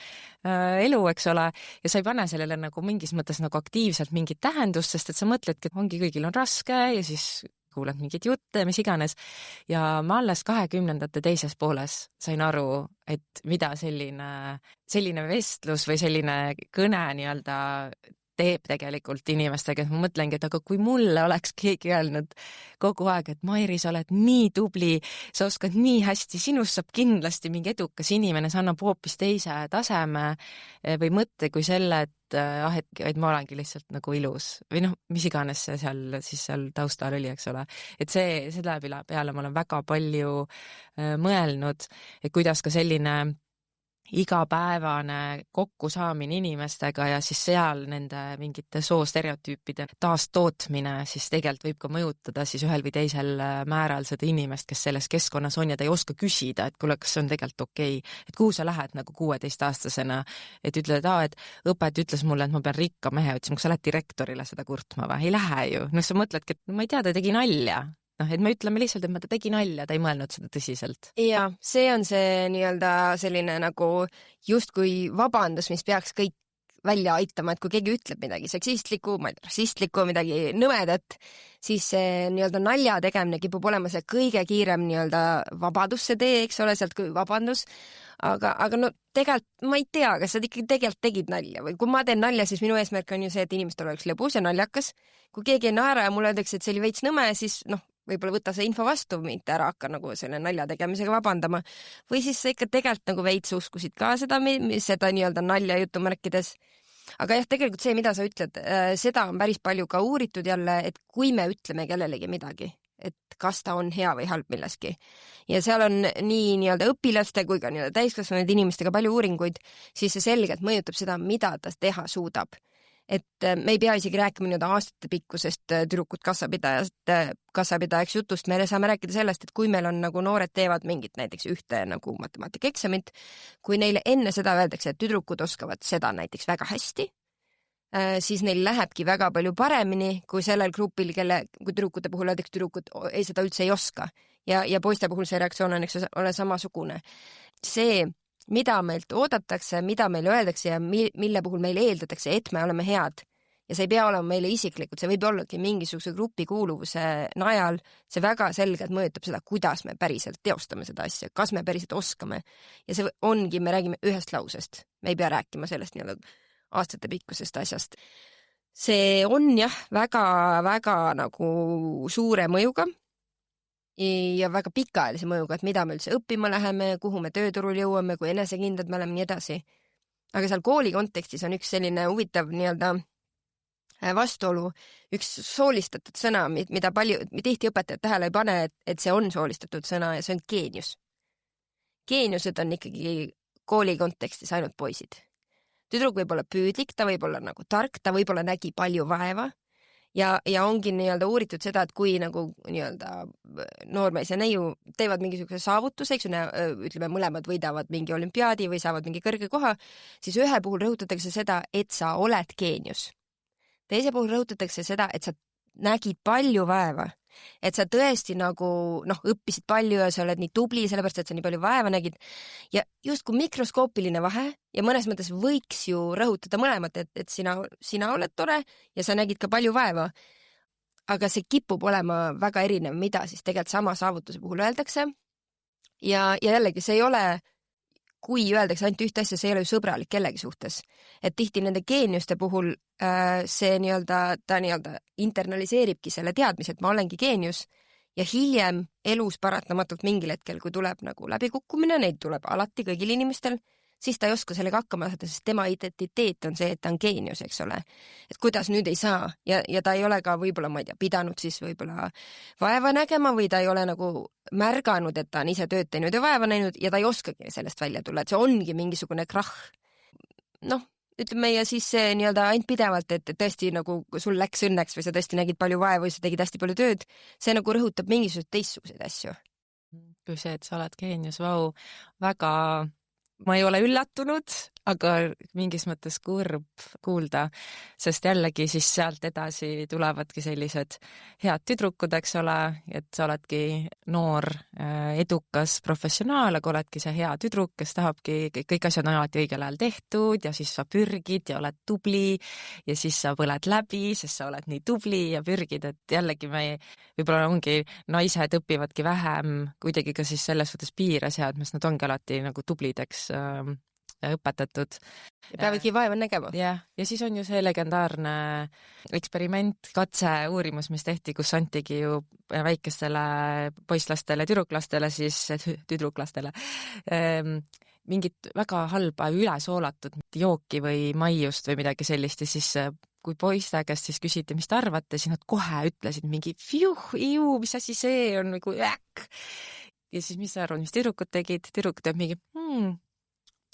elu, eks ole, ja sa ei pane sellele nagu mingis mõttes nagu aktiivselt mingit tähendust, sest et sa mõtledki, et ongi kõigil on raske ja siis kuulad mingeid jutte ja mis iganes. Ja ma alles 20-ndate teises pooles sain aru, et mida selline vestlus või selline kõne nii-öelda teeb tegelikult inimestega, et ma mõtlengi, et aga kui mulle oleks keegi öelnud kogu aeg, et Mairi, sa oled nii tubli, sa oskad nii hästi, sinust saab kindlasti mingi edukas inimene, see annab hoopis teise taseme või mõtte kui selle, et ma olengi lihtsalt nagu ilus või noh, mis iganes see seal taustal oli, eks ole. Et selle peale ma olen väga palju mõelnud, et kuidas ka selline igapäevane kokkusaamine inimestega ja siis seal nende mingite soostereotüüpide taastootmine siis tegelikult võib ka mõjutada siis ühel või teisel määral seda inimest, kes selles keskkonnas on ja ta ei oska küsida, et kuule, kas see on tegelikult okei, et kuhu sa lähed nagu 16-aastasena, et ütled, et õpetaja ütles mulle, et ma pean rikka mehe otsima, kas sa lähed direktorile seda kurtma või? Ei lähe ju. Noh, sa mõtledki, et ma ei tea, ta tegi nalja. Noh, et me ütleme lihtsalt, et ma ta tegi nalja, ta ei mõelnud seda tõsiselt. Ja see on see nii-öelda selline nagu justkui vabandus, mis peaks kõik välja aitama, et kui keegi ütleb midagi seksistlikku, rassistlikku, midagi nõmedat, siis see nii-öelda nalja tegemine kipub olema see kõige kiirem nii-öelda vabadusse tee, eks ole, sealt kui vabandus. Aga no tegelikult ma ei tea, kas sa ikkagi tegelikult tegid nalja või kui ma teen nalja, siis minu eesmärk on ju see, et inimestel oleks lõbus ja naljakas. Kui keegi ei naera ja mulle öeldakse, et see oli veits nõme, siis noh, võib-olla võtta see info vastu, mitte ära hakka nagu selle nalja tegemisega vabandama. Või siis sa ikka tegelikult nagu veits uskusid ka seda nii-öelda nalja jutumärkides. Aga jah, tegelikult see, mida sa ütled, seda on päris palju ka uuritud jälle, et kui me ütleme kellelegi midagi, et kas ta on hea või halb milleski. Ja seal on nii nii-öelda õpilaste kui ka nii-öelda täiskasvanud inimestega palju uuringuid, siis see selgelt mõjutab seda, mida ta teha suudab. Et me ei pea isegi rääkima nii-öelda aastate pikkusest tüdrukut kassapidajaks jutust, me saame rääkida sellest, et kui meil on nagu noored teevad mingit näiteks ühte nagu matemaatikaeksamit, kui neile enne seda öeldakse, et tüdrukud oskavad seda näiteks väga hästi, siis neil lähebki väga palju paremini kui sellel grupil, kui tüdrukute puhul öeldakse, tüdrukud seda üldse ei oska ja poiste puhul see reaktsioon on, eks ole, samasugune. See mida meilt oodatakse, mida meile öeldakse ja mille puhul meile eeldatakse, et me oleme head. Ja see ei pea olema meile isiklikult, see võib ollagi mingisuguse grupi kuuluvuse najal, see väga selgelt mõjutab seda, kuidas me päriselt teostame seda asja, kas me päriselt oskame. Ja see ongi, me räägime ühest lausest. Me ei pea rääkima sellest nii-öelda aastate pikkusest asjast. See on jah, väga nagu suure mõjuga ja väga pikaajalise mõjuga, et mida me üldse õppima läheme, kuhu me tööturul jõuame, kui enesekindlad me oleme, nii edasi. Aga seal kooli kontekstis on üks selline huvitav nii-öelda vastuolu, üks soolistatud sõna, mida tihti õpetajad tähele ei pane, et see on soolistatud sõna ja see on geenius. Geeniused on ikkagi kooli kontekstis ainult poisid. Tüdruk võib olla püüdlik, ta võib olla nagu tark, ta võib olla nägi palju vaeva. Ja ongi nii-öelda uuritud seda, et kui nagu nii-öelda noormees ja neiu teevad mingisuguse saavutuse, eks ütleme, mõlemad võidavad mingi olümpiaadi või saavad mingi kõrge koha, siis ühe puhul rõhutatakse seda, et sa oled geenius. Teise puhul rõhutatakse seda, et sa nägid palju vaeva, et sa tõesti nagu õppisid palju ja sa oled nii tubli, sellepärast, et sa nii palju vaeva nägid. Ja just kui mikroskoopiline vahe ja mõnes mõttes võiks ju rõhutada mõlemat, et sina oled tore ja sa nägid ka palju vaeva. Aga see kipub olema väga erinev, mida siis tegelikult sama saavutuse puhul öeldakse. Ja jällegi, see ei ole, kui öeldakse ainult ühte asja, see ei ole ju sõbralik kellegi suhtes. Et tihti nende geeniuste puhul see ta internaliseeribki selle teadmise, et ma olengi geenius ja hiljem elus paratamatult mingil hetkel, kui tuleb nagu läbikukkumine, neid tuleb alati kõigil inimestel, siis ta ei oska sellega hakkama saada, sest tema identiteet on see, et ta on geenius, eks ole. Et kuidas nüüd ei saa ja ta ei ole ka võib-olla, ma ei tea, pidanud siis võib-olla vaeva nägema või ta ei ole nagu märganud, et ta on ise tööd teinud ja vaeva näinud ja ta ei oskagi sellest välja tulla, et see ongi mingisugune krahh. Ütleme ja siis see nii-öelda ainult pidevalt, et tõesti nagu sul läks õnneks või sa tõesti nägid palju vaeva või sa tegid hästi palju tööd, see nagu rõhutab mingisuguseid teistsuguseid asju. Kui see, et sa oled geenius, vau, väga, ma ei ole üllatunud, aga mingis mõttes kurb kuulda, sest jällegi siis sealt edasi tulevadki sellised head tüdrukud, eks ole, et sa oledki noor, edukas professionaal, aga oledki see hea tüdruk, kes tahabki, kõik asjad on alati õigel ajal tehtud ja siis sa pürgid ja oled tubli ja siis sa põled läbi, sest sa oled nii tubli ja pürgid, et jällegi võib-olla ongi, naised õpivadki vähem kuidagi ka siis selles suhtes piire seadmes, nad ongi alati nagu tublideks õpetatud. Ja peavadki vaeva nägema. Ja siis on ju see legendaarne eksperiment, katseuurimus, mis tehti, kus antigi ju väikestele poisslastele, tüdruklastele mingit väga halba ülesoolatud jooki või maiust või midagi sellist ja siis kui poiste käest siis küsiti, mis te arvate, siis nad kohe ütlesid mingi mis asi see on nagu äkk. Ja siis mis sa arvad, mis tüdrukud tegid? Tüdrukud teeb mingi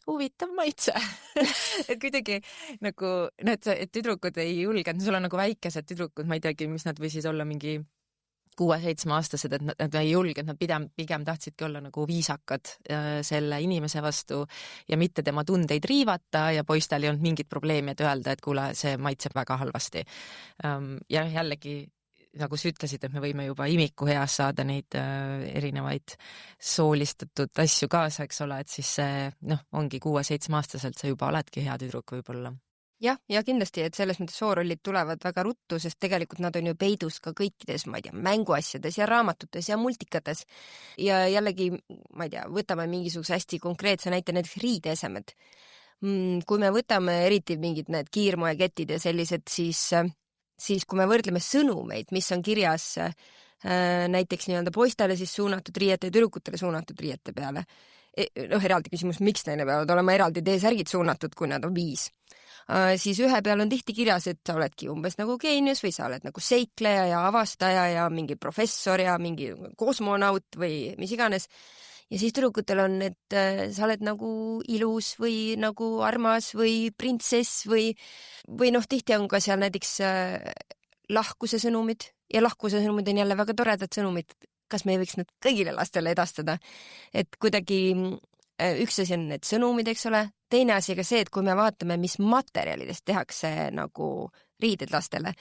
huvitav maitse. Et kuidagi nagu, et tüdrukud ei julgenud, sul on nagu väikesed tüdrukud, ma ei teagi, mis nad võisid olla mingi 6-7 aastased, et nad ei julgenud, nad pigem tahtsidki olla nagu viisakad selle inimese vastu ja mitte tema tundeid riivata ja poistel ei olnud mingit probleemi, et öelda, et kuule, see maitseb väga halvasti. Ja jällegi nagu sa ütlesid, et me võime juba imiku heas saada neid erinevaid soolistatud asju kaasa, eks ole, et siis see ongi 6-7 aastaselt sa juba oledki hea tüdruk võib-olla. Ja kindlasti, et selles mõttes soorollid tulevad väga ruttu, sest tegelikult nad on ju peidus ka kõikides, ma ei tea, mänguasjades ja raamatutes ja multikates. Ja jällegi, ma ei tea, võtame mingisuguse hästi konkreetse näite, need riideesemed. Kui me võtame eriti mingid need kiirmoeketid ja sellised, siis kui me võrdleme sõnumeid, mis on kirjas näiteks nii-öelda poistele siis suunatud riiete ja tüdrukutele suunatud riiete peale, eraldi küsimus, miks neile peavad olema eraldi T-särgid suunatud, kui nad on 5, siis ühe peal on tihti kirjas, et sa oledki umbes nagu geenius või sa oled nagu seikleja ja avastaja ja mingi professor ja mingi kosmonaut või mis iganes. Ja siis tüdrukutel on, et sa oled nagu ilus või nagu armas või printsess või tihti on ka seal näiteks lahkuse sõnumid ja lahkuse sõnumid on jälle väga toredad sõnumid. Kas me võiks need kõigile lastele edastada? Et kuidagi üks asi on need sõnumid, eks ole. Teine asi ka see, et kui me vaatame, mis materjalidest tehakse nagu riided lastele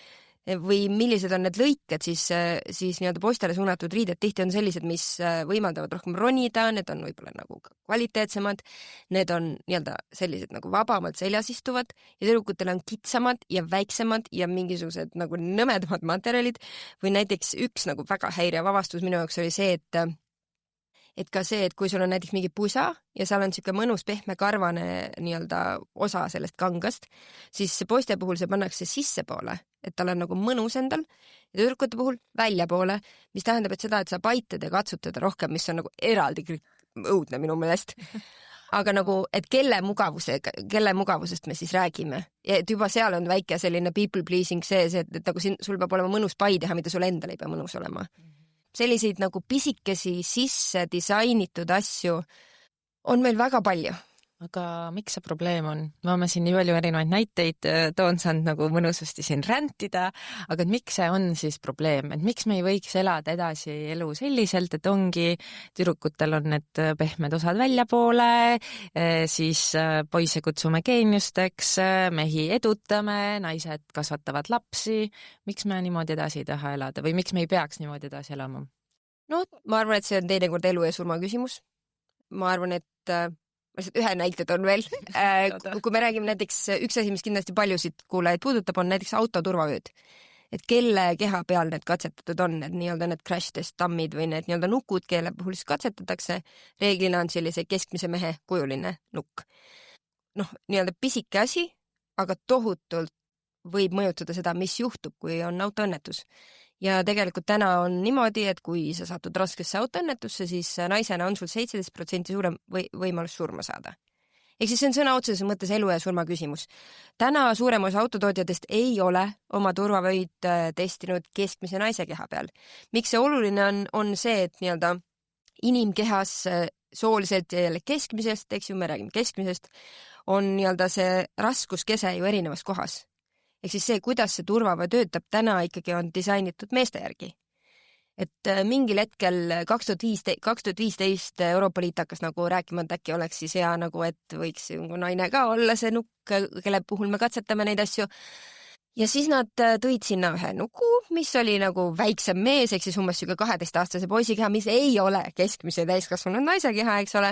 või millised on need lõiked, siis nii-öelda poistele suunatud riided tihti on sellised, mis võimaldavad rohkem ronida, need on võib-olla nagu kvaliteetsemad, need on nii-öelda sellised nagu vabamalt seljas istuvad ja tüdrukutel on kitsamad ja väiksemad ja mingisugused nagu nõmedamad materjalid või näiteks üks nagu väga häiriv avastus minu jaoks oli see, et ka see, et kui sul on näiteks mingi pusa ja seal on siuke mõnus pehme karvane nii-öelda osa sellest kangast, siis poiste puhul see pannakse sissepoole, et tal on nagu mõnus endal ja tüdrukute puhul väljapoole, mis tähendab, et seda, et saab aitada ja katsutada rohkem, mis on nagu eraldi õudne minu meelest. Aga nagu, et kelle mugavusest me siis räägime. Ja et juba seal on väike selline people pleasing sees, et nagu sul peab olema mõnus pai teha, mida sul endal ei pea mõnus olema. Selliseid nagu pisikesi sisse disainitud asju on meil väga palju. Aga miks see probleem on? Ma siin nii palju erinevaid näiteid toon saanud nagu mõnusasti siin räntida, aga miks see on siis probleem? Et miks me ei võiks elada edasi elu selliselt, et ongi tüdrukutel on need pehmed osad väljapoole, siis poisse kutsume geeniusteks, mehi edutame, naised kasvatavad lapsi. Miks me niimoodi edasi ei taha elada või miks me ei peaks niimoodi edasi elama? No, ma arvan, et see on teinekord elu ja surma küsimus. Ma arvan, et lihtsalt ühe näite toon veel. Kui me räägime näiteks, üks asi, mis kindlasti paljusid kuulajaid puudutab, on näiteks autoturvavööd. Et kelle keha peal need katsetatud on, need nii-öelda need crash test tammid või need nii-öelda nukud, kelle puhul siis katsetatakse. Reeglina on sellise keskmise mehe kujuline nukk. Nii-öelda pisike asi, aga tohutult võib mõjutada seda, mis juhtub, kui on autoõnnetus. Ja tegelikult täna on niimoodi, et kui sa satud raskesse autoõnnetusse, siis naisena on sul 17% suurem võimalus surma saada. Ehk siis see on sõna otseses mõttes elu ja surma küsimus. Täna suurem osa autotootjatest ei ole oma turvavöid testinud keskmise naise keha peal. Miks see oluline on see, et nii-öelda inimkehas sooliselt ja jälle keskmisest, eks ju, me räägime keskmisest, on nii-öelda see raskuskese ju erinevas kohas. Ehk siis see, kuidas see turvavöö töötab täna ikkagi on disainitud meeste järgi. et mingil hetkel 2015 Euroopa Liit hakkas nagu rääkima, et äkki oleks siis hea nagu, et võiks naine ka olla see nukk, kelle puhul me katsetame neid asju. Ja siis nad tõid sinna ühe nuku, mis oli nagu väiksem mees, ehk siis umbes 12-aastase poisi keha, mis ei ole keskmise täiskasvanud naise keha, eks ole.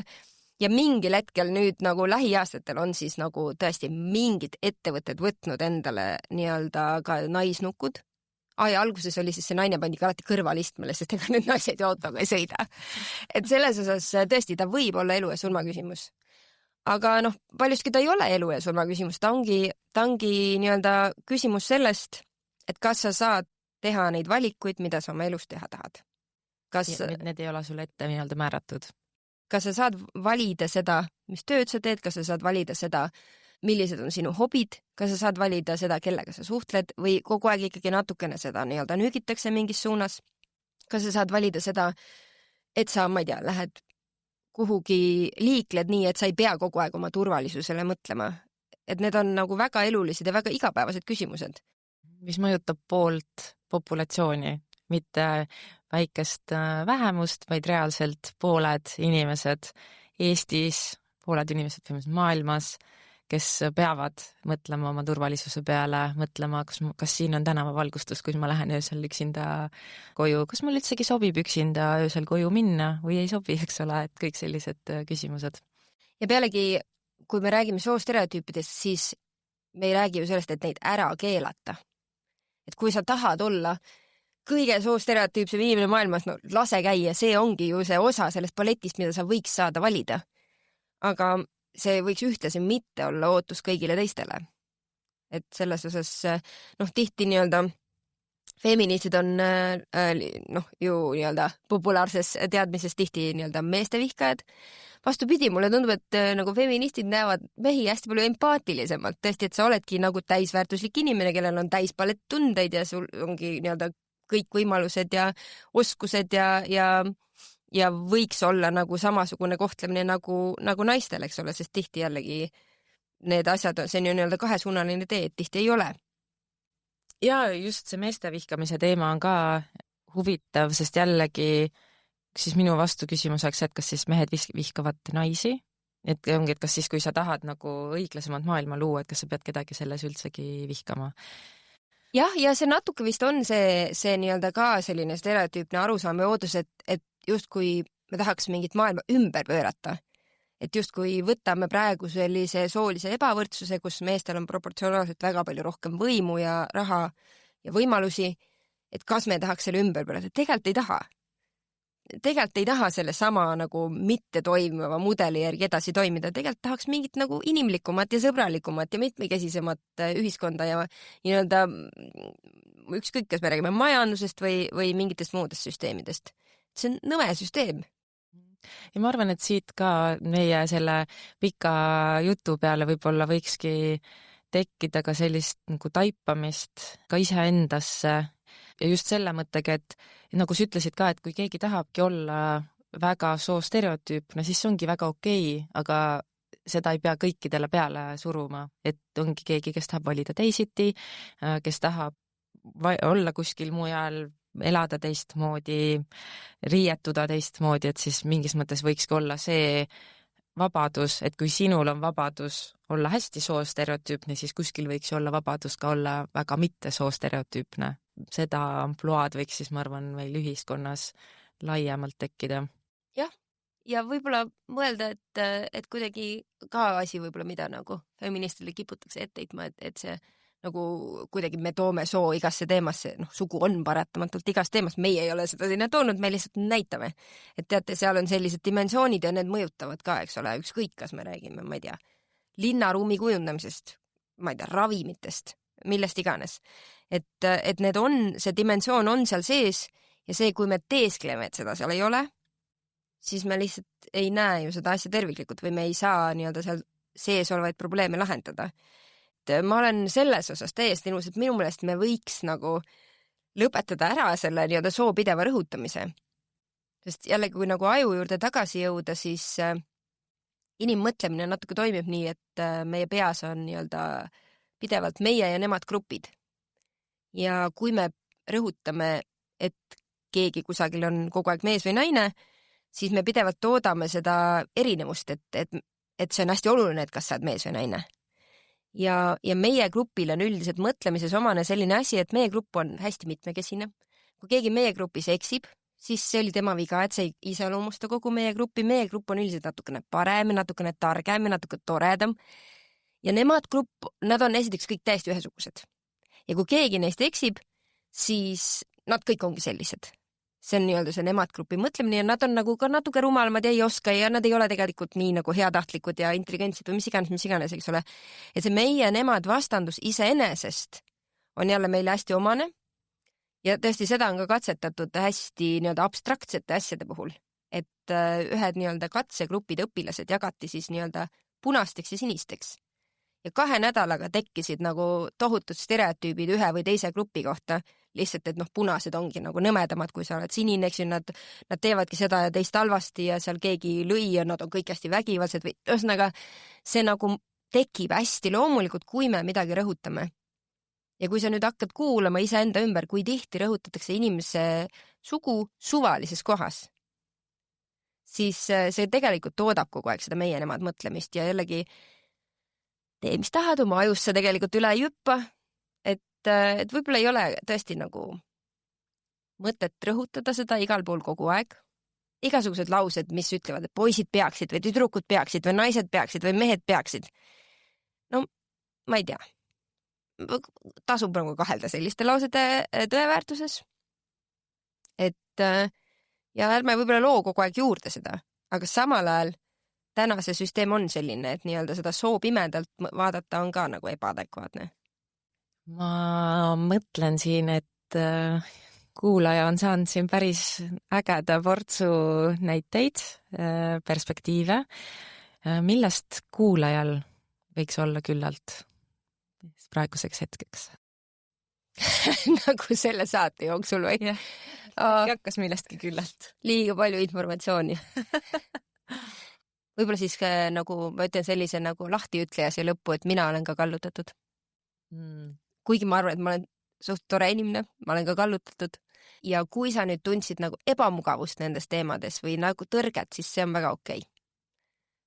Ja mingil hetkel nüüd nagu lähiaastatel on siis nagu tõesti mingid ettevõtted võtnud endale nii-öelda ka naisnukud. Ja alguses oli siis see naine pandi ka alati kõrvalistmele, sest ega need naised ju autoga ei sõida. Et selles osas tõesti ta võib olla elu ja surma küsimus. Aga noh, paljustki ta ei ole elu ja surma küsimus. Ta ongi nii-öelda küsimus sellest, et kas sa saad teha neid valikuid, mida sa oma elus teha tahad. Need ei ole sulle ette nii-öelda määratud. Kas sa saad valida seda, mis tööd sa teed, kas sa saad valida seda, millised on sinu hobid, kas sa saad valida seda, kellega sa suhtled või kogu aeg ikkagi natukene seda nii-öelda nügitakse mingis suunas. Kas sa saad valida seda, et sa, ma ei tea, lähed kuhugi liikled nii, et sa ei pea kogu aeg oma turvalisusele mõtlema. Et need on nagu väga elulised ja väga igapäevased küsimused. Mis mõjutab poolt populatsiooni, mitte väikest vähemust, vaid reaalselt pooled inimesed Eestis, pooled inimesed maailmas, kes peavad mõtlema oma turvalisuse peale, mõtlema, kas siin on tänavavalgustus, kui ma lähen öösel üksinda koju, kas mul üldsegi sobib üksinda öösel koju minna või ei sobi, eks ole, et kõik sellised küsimused. Ja pealegi, kui me räägime soostereotüüpidest, siis me ei räägi ju sellest, et neid ära keelata. Et kui sa tahad olla kõige soostereotüüpsem inimene maailmas, no lase käia, see ongi ju see osa sellest paletist, mida sa võiks saada valida. Aga see võiks ühtlasi mitte olla ootus kõigile teistele. Et selles osas, noh, tihti nii-öelda feministid on ju nii-öelda populaarses teadmises tihti nii-öelda meeste vihkajad. Vastupidi, mulle tundub, et nagu feministid näevad mehi hästi palju empaatilisemalt. Tõesti, et sa oledki nagu täisväärtuslik inimene, kellel on täis palett tundeid ja sul ongi nii-öelda kõik võimalused ja oskused ja võiks olla nagu samasugune kohtlemine nagu naistel, eks ole, sest tihti jällegi need asjad, see on ju nii-öelda kahesuunaline tee, et tihti ei ole. Ja just see meeste vihkamise teema on ka huvitav, sest jällegi siis minu vastu küsimus oleks, et kas siis mehed vihkavad naisi, et ongi, et kas siis, kui sa tahad nagu õiglasemat maailma luua, et kas sa pead kedagi selles üldsegi vihkama. Jah, ja see natuke vist on see nii-öelda ka selline stereotüüpne arusaam ja ootus, et just kui me tahaks mingit maailma ümber pöörata, et just kui võtame praegu sellise soolise ebavõrdsuse, kus meestel on proportsionaalselt väga palju rohkem võimu ja raha ja võimalusi, et kas me tahaks selle ümber pöörata, tegelikult ei taha. Tegelikult ei taha selle sama nagu mitte toimiva mudeli järgi edasi toimida, tegelikult tahaks mingit nagu inimlikumat ja sõbralikumat ja mitmekesisemat ühiskonda ja nii-öelda ükskõik, kas me räägime majandusest või mingitest muudest süsteemidest. See on nõme süsteem. Ja ma arvan, et siit ka meie selle pika jutu peale võib-olla võikski tekkida ka sellist nagu taipamist ka iseendasse. Ja just selle mõttega, et nagu sa ütlesid ka, et kui keegi tahabki olla väga soostereotüüpne, siis see ongi väga okei, aga seda ei pea kõikidele peale suruma, et ongi keegi, kes tahab valida teisiti, kes tahab olla kuskil mujal, elada teistmoodi, riietuda teistmoodi, et siis mingis mõttes võikski olla see vabadus, et kui sinul on vabadus olla hästi soostereotüüpne, siis kuskil võiks olla vabadus ka olla väga mitte soostereotüüpne. Seda ampluaad võiks siis, ma arvan, meil ühiskonnas laiemalt tekkida. Jah, ja võib-olla mõelda, et kuidagi ka asi võib-olla, mida nagu feministile kiputakse etteitma, et see nagu kuidagi me toome soo igasse teemasse, noh, sugu on paratamatult igas teemas, meie ei ole seda sinna toonud, me lihtsalt näitame. Et teate, seal on sellised dimensioonid ja need mõjutavad ka, eks ole, ükskõik, kas me räägime, ma ei tea, linnaruumi kujundamisest, ma ei tea, ravimitest, millest iganes. Et need on, see dimensioon on seal sees ja see, kui me teeskleme, et seda seal ei ole, siis me lihtsalt ei näe ju seda asja terviklikult või me ei saa nii-öelda seal sees olevaid probleeme lahendada. Et ma olen selles osas täiesti nõus, et minu meelest me võiks nagu lõpetada ära selle nii-öelda soopideva rõhutamise. Sest jällegi, kui nagu aju juurde tagasi jõuda, siis inimmõtlemine natuke toimib nii, et meie peas on nii-öelda pidevalt meie ja nemad grupid. Ja kui me rõhutame, et keegi kusagil on kogu aeg mees või naine, siis me pidevalt toodame seda erinevust, et see on hästi oluline, et kas sa oled mees või naine. Ja meie grupil on üldiselt mõtlemises omane selline asi, et meie grupp on hästi mitmekesine. Kui keegi meie grupis eksib, siis see oli tema viga, et see ei iseloomusta kogu meie gruppi. Meie grupp on üldiselt natukene parem, natukene targem ja natuke toredam. Ja nemad grupp, nad on esiteks kõik täiesti ühesugused. Ja kui keegi neist eksib, siis nad kõik ongi sellised. See on nii-öelda see nemad grupi mõtlemine ja nad on nagu ka natuke rumalamad ja ei oska ja nad ei ole tegelikult nii nagu heatahtlikud ja intelligentsed või mis iganes, eks ole. Ja see meie-nemad vastandus iseenesest on jälle meile hästi omane ja tõesti seda on ka katsetatud hästi nii-öelda abstraktsete asjade puhul, et ühed nii-öelda katsegrupid õpilased jagati siis nii-öelda punasteks ja sinisteks. Ja 2 nädalaga tekkisid nagu tohutud stereotüübid ühe või teise grupi kohta, lihtsalt, et punased ongi nagu nõmedamad, kui sa oled sinine, eks ju, nad teevadki seda ja teist halvasti ja seal keegi lõi ja nad on kõik hästi vägivaldsed või ühesõnaga see nagu tekib hästi loomulikult, kui me midagi rõhutame. Ja kui sa nüüd hakkad kuulama iseenda ümber, kui tihti rõhutatakse inimese sugu suvalises kohas, siis see tegelikult toodab kogu aeg seda meie-nemad mõtlemist ja jällegi tee, mis tahad, oma ajus sa tegelikult üle ei hüppa, et võib-olla ei ole tõesti nagu mõtet rõhutada seda igal pool kogu aeg. Igasugused laused, mis ütlevad, et poisid peaksid või tüdrukud peaksid või naised peaksid või mehed peaksid. No, ma ei tea. Tasub nagu kahelda selliste lausede tõeväärtuses. Ja ärme võib-olla loo kogu aeg juurde seda, aga samal ajal täna see süsteem on selline, et nii-öelda seda soo pimedalt vaadata on ka nagu ebaadekvaatne. Ma mõtlen siin, et kuulaja on saanud siin päris ägeda portsu näiteid, perspektiive, millest kuulajal võiks olla küllalt praeguseks hetkeks. Nagu selle saate jooksul või? Jah, hakkas millestki küllalt. Liiga palju informatsiooni. Võib-olla siis nagu ma ütlen sellise nagu lahtiütleja siia lõppu, et mina olen ka kallutatud. Kuigi ma arvan, et ma olen suht tore inimene, ma olen ka kallutatud. Ja kui sa nüüd tundsid nagu ebamugavust nendes teemades või nagu tõrget, siis see on väga okei.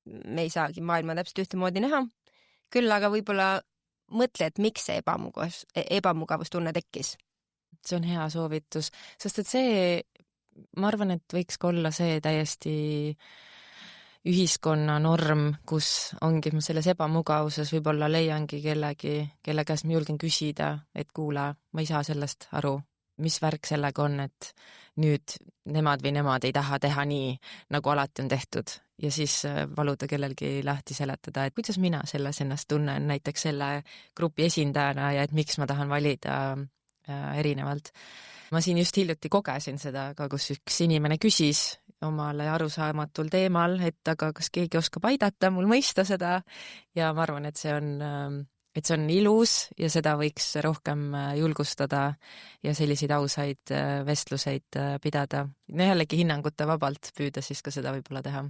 Me ei saagi maailma täpselt ühtemoodi näha. Küll aga võib-olla mõtle, et miks see ebamugavustunne tekkis. See on hea soovitus, sest et see, ma arvan, et võiks ka olla see täiesti ühiskonna norm, kus ongi selles ebamugavuses võib-olla leiangi kellegi, kelle käest ma julgen küsida, et kuule, ma ei saa sellest aru, mis värk sellega on, et nüüd nemad või nemad ei taha teha nii, nagu alati on tehtud ja siis valuda kellelgi lahti seletada, et kuidas mina selles ennast tunnen näiteks selle grupi esindajana ja et miks ma tahan valida erinevalt. Ma siin just hiljuti kogesin seda, aga kus üks inimene küsis omale arusaamatul teemal, et aga kas keegi oskab aidata mul mõista seda ja ma arvan, et see on ilus ja seda võiks rohkem julgustada ja selliseid ausaid vestluseid pidada. Jällegi hinnangute vabalt püüda siis ka seda võib-olla teha.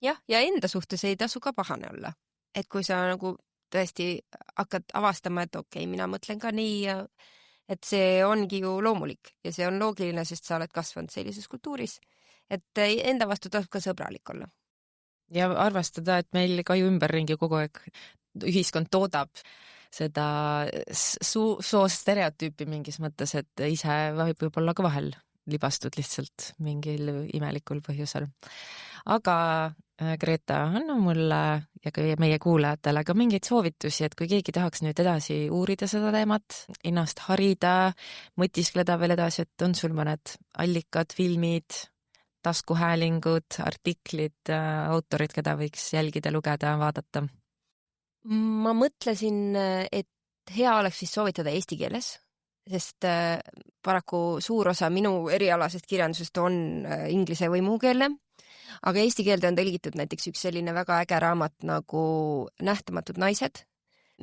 Jah, ja enda suhtes ei tasu ka pahane olla. Et kui sa nagu tõesti hakkad avastama, et okei, mina mõtlen ka nii ja et see ongi ju loomulik ja see on loogiline, sest sa oled kasvanud sellises kultuuris. Et enda vastu tasub ka sõbralik olla. Ja arvestada, et meil ka ju ümberringi kogu aeg ühiskond toodab seda soost stereotüüpi mingis mõttes, et ise võib olla ka vahel libastud lihtsalt mingil imelikul põhjusel. Aga Greta, anna mulle ja ka meie kuulajatele ka mingeid soovitusi, et kui keegi tahaks nüüd edasi uurida seda teemat, ennast harida, mõtiskleda veel edasi, et on sul mõned allikad, filmid, taskuhäälingud, artiklid, autorid, keda võiks jälgida, lugeda, vaadata? Ma mõtlesin, et hea oleks siis soovitada eesti keeles, sest paraku suur osa minu erialasest kirjandusest on inglise või muukeelne, aga eesti keelde on tõlgitud näiteks üks selline väga äge raamat nagu Nähtamatud naised,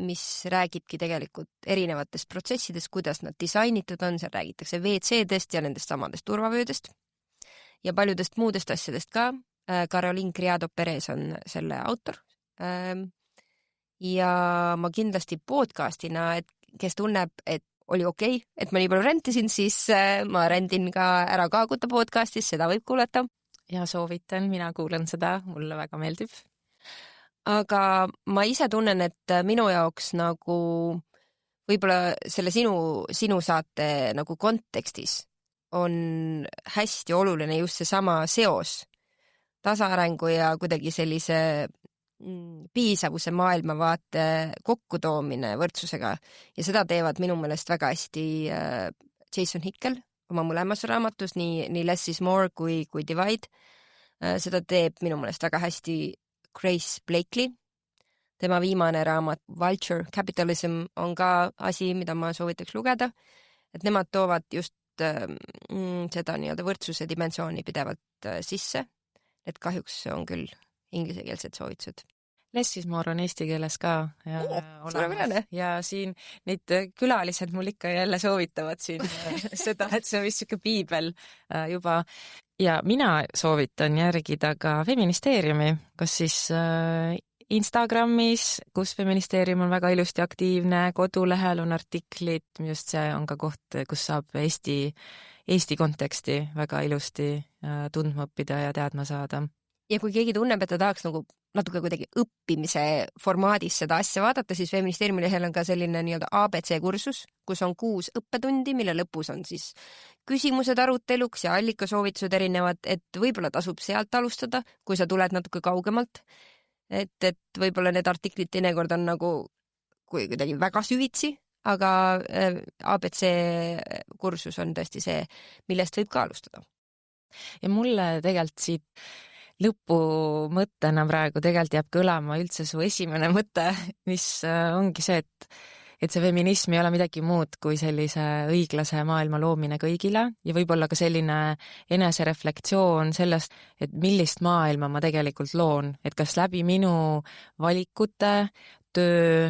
mis räägibki tegelikult erinevatest protsessidest, kuidas nad disainitud on, seal räägitakse WC-dest ja nendest samadest turvavöödest ja paljudest muudest asjadest ka. Caroline Criado Perez on selle autor. Ja ma kindlasti podcastina, et kes tunneb, et oli okei, et ma nii palju rentisin, siis ma rendin ka Ära kaaguta podcastis, seda võib kuulata. Ja soovitan, mina kuulan seda, mulle väga meeldib. Aga ma ise tunnen, et minu jaoks nagu võib-olla selle sinu saate nagu kontekstis on hästi oluline just seesama seos tasaarengu ja kuidagi sellise piisavuse maailmavaate kokkutoomine võrdsusega. Ja seda teevad minu meelest väga hästi Jason Hickel oma mõlemas raamatus, nii Less is More kui Divide. Seda teeb minu meelest väga hästi Grace Blakely. Tema viimane raamat Vulture Capitalism on ka asi, mida ma soovitaks lugeda. Et nemad toovad just seda nii-öelda võrdsuse dimensiooni pidevalt sisse. Et kahjuks on küll inglisekeelsed soovitused. Less is More on eesti keeles ka. Ja siin neid külalised mul ikka jälle soovitavad siin seda, et see on vist siuke piibel juba. Ja mina soovitan järgida ka Feministeeriumi, kas siis Instagramis, kus Feministeerium on väga ilusti aktiivne, kodulehel on artiklid, just see on ka koht, kus saab Eesti konteksti väga ilusti tundma õppida ja teadma saada. Ja kui keegi tunneb, et ta tahaks nagu natuke kuidagi õppimise formaadis seda asja vaadata, siis Feministeeriumi lehel on ka selline nii-öelda ABC kursus, kus on 6 õppetundi, mille lõpus on siis küsimused aruteluks ja allikasoovitused erinevad, et võib-olla tasub sealt alustada, kui sa tuled natuke kaugemalt. Et võib-olla need artiklid teinekord on nagu kuidagi väga süvitsi, aga ABC kursus on tõesti see, millest võib ka alustada. Ja mulle tegelikult siit lõpumõttena praegu tegelikult jääb kõlama üldse su esimene mõte, mis ongi see, et see feminism ei ole midagi muud kui sellise õiglase maailma loomine kõigile ja võib-olla ka selline enesereflektsioon sellest, et millist maailma ma tegelikult loon, et kas läbi minu valikute, töö,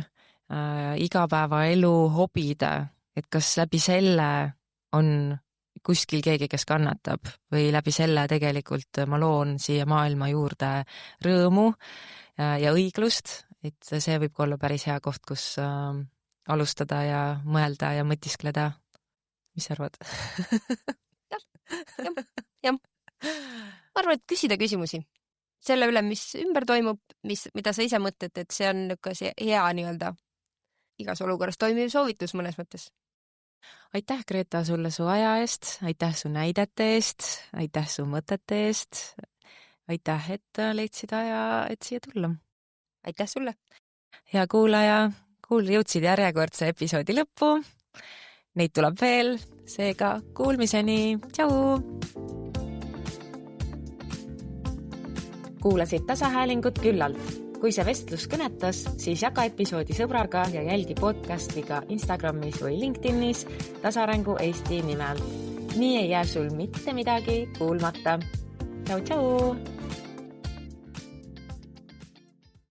igapäevaelu, hobide, et kas läbi selle on kuskil keegi, kes kannatab või läbi selle tegelikult ma loon siia maailma juurde rõõmu ja õiglust, et see võib olla päris hea koht, kus alustada ja mõelda ja mõtiskleda. Mis sa arvad? jah. Ma arvan, et küsida küsimusi selle üle, mis ümber toimub, mida sa ise mõtled, et see on see hea nii-öelda igas olukorras toimiv soovitus mõnes mõttes. Aitäh, Greta, sulle su aja eest, aitäh su näidete eest, aitäh su mõtete eest, aitäh, et leidsid aja, et siia tulla. Aitäh sulle! Hea kuulaja, jõudsid järjekordse episoodi lõppu. Neid tuleb veel, seega kuulmiseni. Tšau! Kuulasid tasahäälingut küllalt. Kui see vestlus kõnetas, siis jaga episoodi sõbraga ja jälgi podcasti ka Instagramis või LinkedInis Tasarengu Eesti nimel. Nii ei jää sul mitte midagi kuulmata. Tšau, tšau!